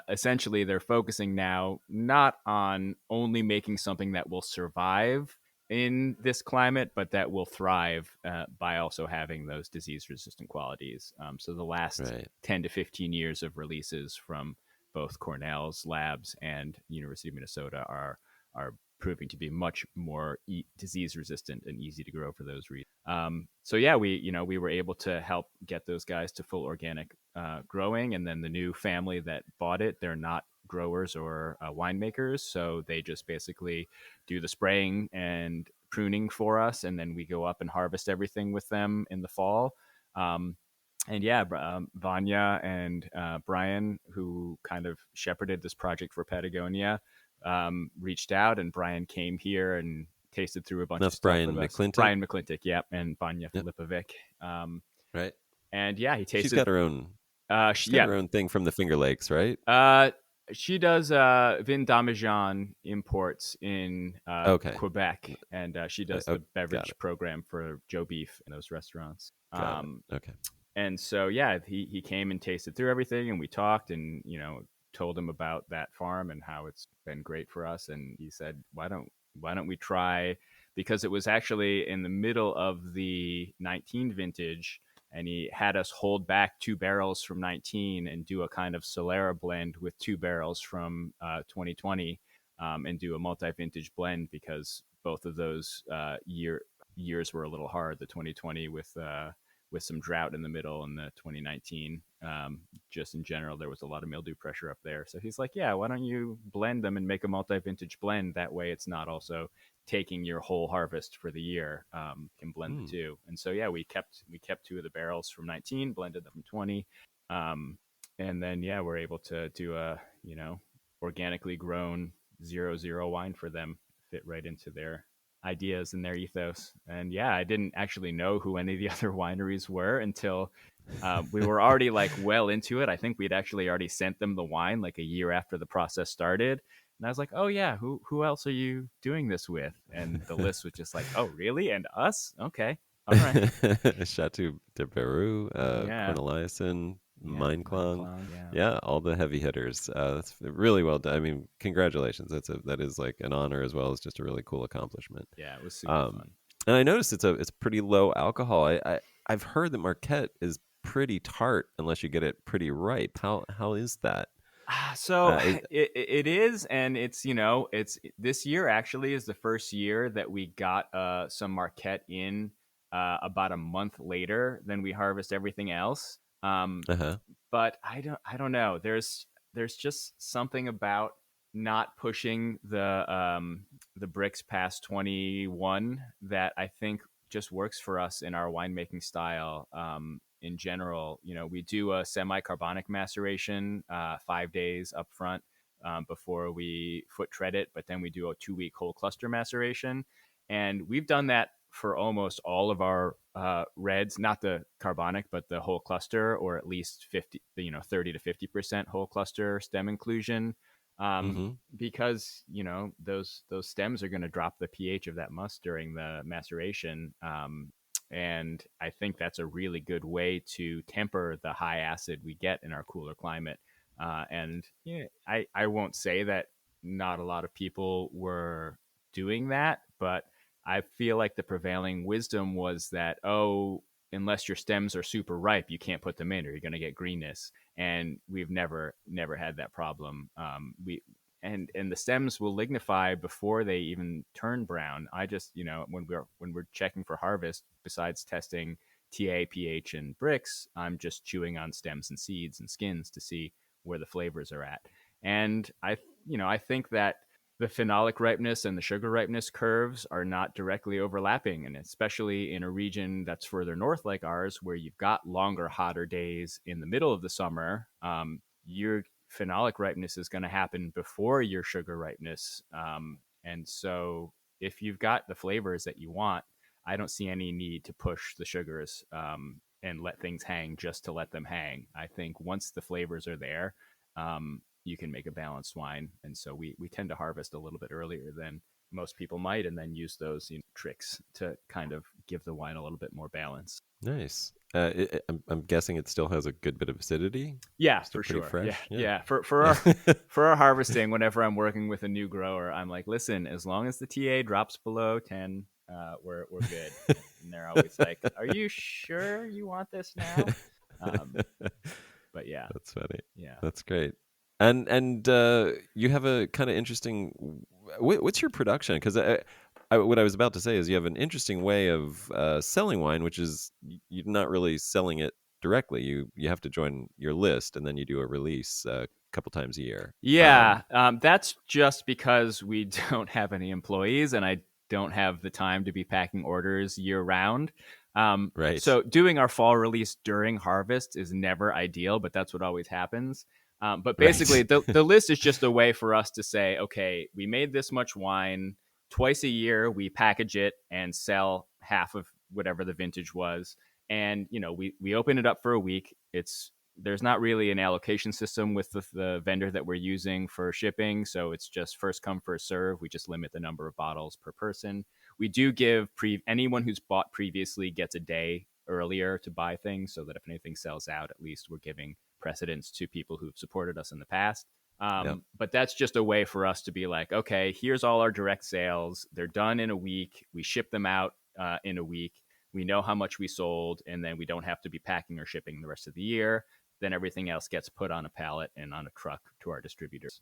essentially, they're focusing now not on only making something that will survive in this climate, but that will thrive by also having those disease resistant qualities. So the last Right. 10 to 15 years of releases from both Cornell's labs and University of Minnesota are proving to be much more disease resistant and easy to grow for those reasons. So yeah, we were able to help get those guys to full organic growing, and then the new family that bought it, they're not growers or winemakers, so they just basically do the spraying and pruning for us, and then we go up and harvest everything with them in the fall. Um, and yeah, Vanya and Brian, who kind of shepherded this project for Patagonia, reached out, and Brian came here and tasted through a bunch of That's stuff with Brian us. McClintock. Brian McClintock, yep, and Vanya Yep. Filipovic. Um, Right. and yeah, he She's tasted. got her own. She's got Yeah, her own thing from the Finger Lakes, right? she does Vin Damijan imports in Okay. Quebec, and she does Oh, the got beverage it. program for Joe Beef in those restaurants. Got it. Okay. And so yeah, he came and tasted through everything, and we talked, and told him about that farm and how it's been great for us, and he said, why don't we try, because it was actually in the middle of the 19 vintage, and he had us hold back 2 barrels from 19 and do a kind of Solera blend with 2 barrels from 2020, and do a multi-vintage blend, because both of those years were a little hard. The 2020 with some drought in the middle, and the 2019 just in general, there was a lot of mildew pressure up there. So he's like, yeah, why don't you blend them and make a multi-vintage blend? That way it's not also taking your whole harvest for the year. Can blend the Hmm. two. And so yeah, we kept 2 of the barrels from 19, blended them from 20. Um, and then yeah, we're able to do a organically grown 0-0 wine for them, fit right into their ideas and their ethos. And yeah, I didn't actually know who any of the other wineries were until we were already like well into it. I think we'd actually already sent them the wine like a year after the process started. And I was like, oh yeah, who else are you doing this with? And the list was just like, oh really? And us? Okay. All right. Chateau de Peru, Yeah. Corneliuson, Yeah. Mine Mineclong. clone. Yeah. Yeah, all the heavy hitters. That's really well done. I mean, congratulations. That is like an honor as well as just a really cool accomplishment. Yeah. It was super Um, fun. and I noticed it's pretty low alcohol. I've heard that Marquette is pretty tart unless you get it pretty ripe. How is that? So Uh, is, it is, and it's it's this year actually is the first year that we got some Marquette in about a month later than we harvest everything else. uh-huh. But I don't know. There's just something about not pushing the bricks past 21 that I think just works for us in our winemaking style. In general, we do a semi-carbonic maceration 5 days up front before we foot tread it, but then we do a 2-week whole cluster maceration, and we've done that for almost all of our reds, not the carbonic, but the whole cluster, or at least 30 to 50% whole cluster stem inclusion, um, Mm-hmm. because those stems are going to drop the pH of that must during the maceration, and I think that's a really good way to temper the high acid we get in our cooler climate. And I won't say that not a lot of people were doing that, but I feel like the prevailing wisdom was that, oh, unless your stems are super ripe, you can't put them in, or you're going to get greenness. And we've never had that problem. We and the stems will lignify before they even turn brown. I just when we're checking for harvest, besides testing TA, pH, and bricks, I'm just chewing on stems and seeds and skins to see where the flavors are at. And I think that the phenolic ripeness and the sugar ripeness curves are not directly overlapping. And especially in a region that's further north like ours, where you've got longer, hotter days in the middle of the summer, your phenolic ripeness is going to happen before your sugar ripeness. And so if you've got the flavors that you want, I don't see any need to push the sugars and let things hang just to let them hang. I think once the flavors are there, you can make a balanced wine. And so we tend to harvest a little bit earlier than most people might, and then use those tricks to kind of give the wine a little bit more balance. Nice. I'm guessing it still has a good bit of acidity. Yeah, Still for pretty sure. Yeah, fresh. Yeah. yeah. For our harvesting, whenever I'm working with a new grower, I'm like, listen, as long as the TA drops below 10, we're good. And they're always like, "Are you sure you want this now?" Um, but yeah, That's funny. yeah. That's great. And you have a kind of interesting. What's your production? Because what I was about to say is you have an interesting way of selling wine, which is you're not really selling it directly. You have to join your list, and then you do a release a couple times a year. Yeah, that's just because we don't have any employees, and I don't have the time to be packing orders year round. Right. So doing our fall release during harvest is never ideal, but that's what always happens. But basically, Right. the list is just a way for us to say, okay, we made this much wine twice a year. We package it and sell half of whatever the vintage was, and we open it up for a week. There's not really an allocation system with the vendor that we're using for shipping, so it's just first come first serve. We just limit the number of bottles per person. We do give anyone who's bought previously gets a day earlier to buy things, so that if anything sells out, at least we're giving precedence to people who've supported us in the past. Yep. But that's just a way for us to be like, okay, here's all our direct sales. They're done in a week. We ship them out in a week. We know how much we sold, and then we don't have to be packing or shipping the rest of the year. Then everything else gets put on a pallet and on a truck to our distributors.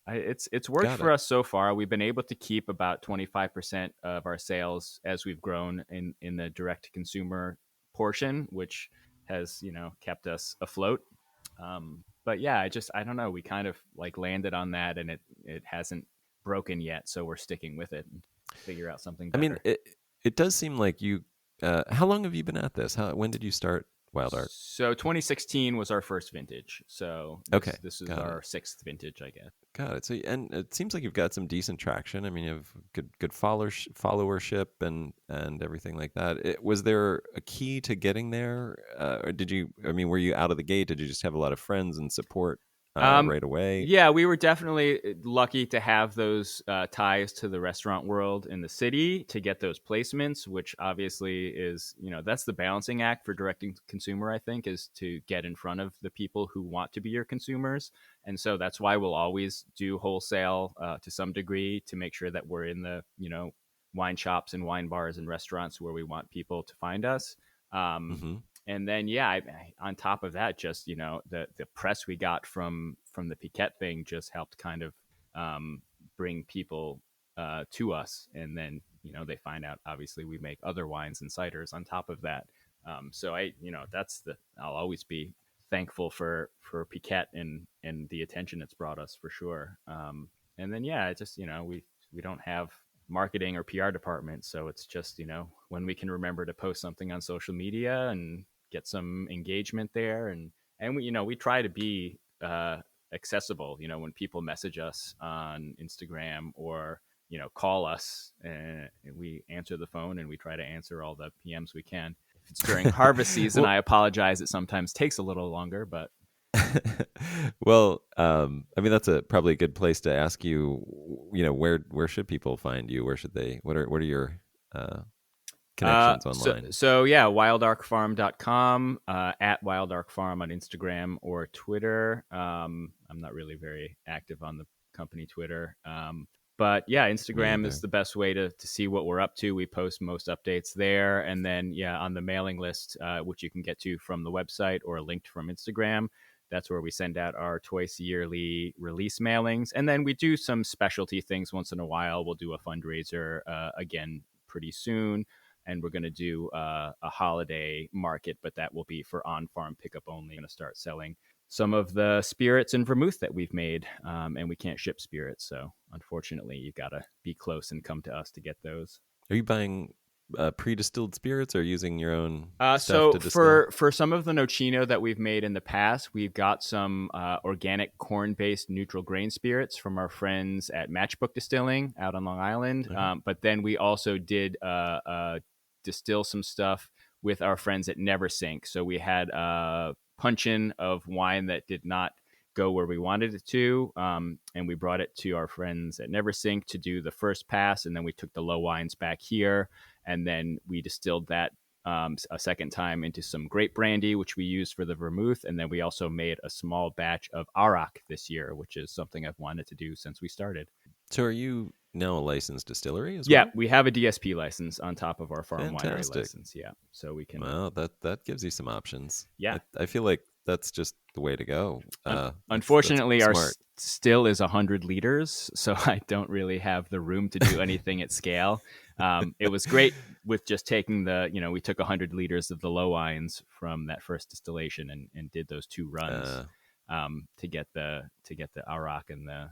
It's worked Got for it. us so far. We've been able to keep about 25% of our sales as we've grown in the direct to consumer portion, which has kept us afloat. But yeah, I don't know. We kind of like landed on that, and it hasn't broken yet, so we're sticking with it and figure out something I mean, better. it does seem like you. How long have you been at this? When did you start Wild Art? So 2016 was our first vintage. So this Okay, this is got it. our sixth vintage, I guess. Got it. So, and it seems like you've got some decent traction. I mean, you have good followership and everything like that. Was there a key to getting there, or did you? I mean, were you out of the gate? Did you just have a lot of friends and support right away? Yeah, we were definitely lucky to have those ties to the restaurant world in the city to get those placements, which obviously is, that's the balancing act for directing consumer, I think, is to get in front of the people who want to be your consumers. And so that's why we'll always do wholesale to some degree to make sure that we're in the, wine shops and wine bars and restaurants where we want people to find us. Um, Mm-hmm. and then on top of that, just the press we got from the Piquette thing just helped kind of bring people to us, and then they find out obviously we make other wines and ciders on top of that. So I'll always be thankful for Piquette and the attention it's brought us for sure. And then it just we don't have marketing or PR department, so it's just when we can remember to post something on social media and get some engagement there, and we try to be accessible. When people message us on Instagram or call us, and we answer the phone and we try to answer all the PMs we can. If it's during harvest season, Well, I apologize. It sometimes takes a little longer, but well, I mean, that's probably a good place to ask you. Where should people find you? Where should they? What are your connections online? Wildarkfarm.com, at Wildarkfarm on Instagram or Twitter. I'm not really very active on the company Twitter. But Me Instagram is either. the best way to see what we're up to. We post most updates there. And then, on the mailing list, which you can get to from the website or linked from Instagram, that's where we send out our twice yearly release mailings. And then we do some specialty things once in a while. We'll do a fundraiser again pretty soon. And we're going to do a holiday market, but that will be for on-farm pickup only. Going to start selling some of the spirits and vermouth that we've made, and we can't ship spirits. So unfortunately, you've got to be close and come to us to get those. Are you buying pre-distilled spirits or using your own stuff So to distill? for some of the nocino that we've made in the past, we've got some organic corn-based neutral grain spirits from our friends at Matchbook Distilling out on Long Island. Okay. But then we also did distill some stuff with our friends at Never Sink. So we had a puncheon of wine that did not go where we wanted it to, and we brought it to our friends at Never Sink to do the first pass, and then we took the low wines back here, and then we distilled that a second time into some grape brandy, which we used for the vermouth. And then we also made a small batch of arak this year, which is something I've wanted to do since we started. So are you now a licensed distillery as Yeah, well? we have a DSP license on top of our farm winery Fantastic. license. Yeah, so we can. Well, that gives you some options. Yeah. I feel like that's just the way to go. That's Unfortunately, our smart. still is 100 liters, so I don't really have the room to do anything at scale. It was great with just taking we took 100 liters of the low wines from that first distillation and did those two runs to get the arak and the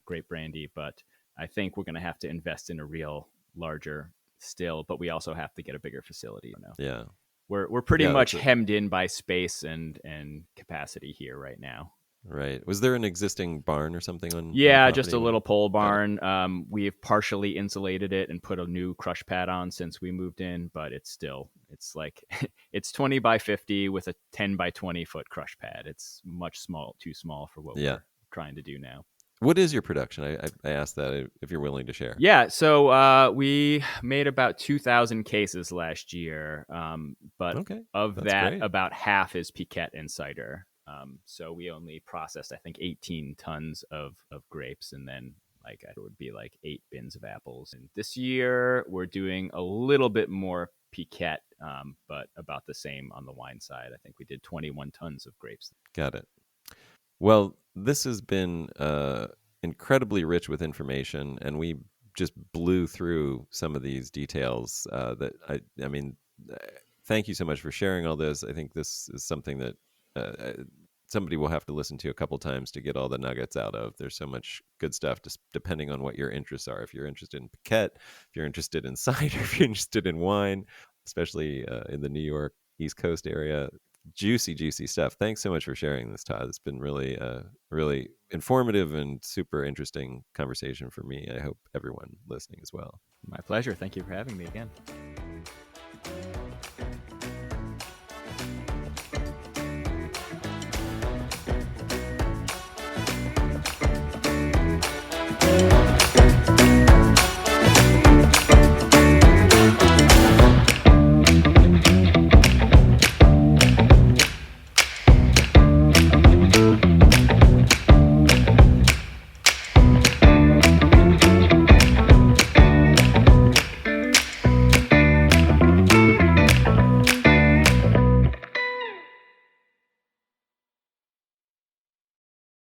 grape brandy. But I think we're going to have to invest in a real larger still, but we also have to get a bigger facility. Yeah. We're pretty Yeah, much hemmed in by space and capacity here right now. right. Was there an existing barn or something on the Yeah, just property a when? little pole Got it. barn. We've partially insulated it and put a new crush pad on since we moved in, but it's like it's 20 by 50 with a 10 by 20 foot crush pad. It's too small for what Yeah. we're trying to do now. What is your production? I asked that if you're willing to share. Yeah, so we made about 2,000 cases last year, but Okay. of That's that, great. about half is Piquette and cider. So we only processed, I think, 18 tons of grapes, and then it would be like 8 bins of apples. And this year we're doing a little bit more Piquette, but about the same on the wine side. I think we did 21 tons of grapes. Got it. Well, this has been incredibly rich with information, and we just blew through some of these details. I mean, thank you so much for sharing all this. I think this is something that somebody will have to listen to a couple times to get all the nuggets out of. There's so much good stuff, just depending on what your interests are. If you're interested in Piquette, if you're interested in cider, if you're interested in wine, especially in the New York East Coast area. Juicy stuff. Thanks so much for sharing this, Todd. It's been really informative and super interesting conversation for me. I hope everyone listening as well. My pleasure. Thank you for having me again.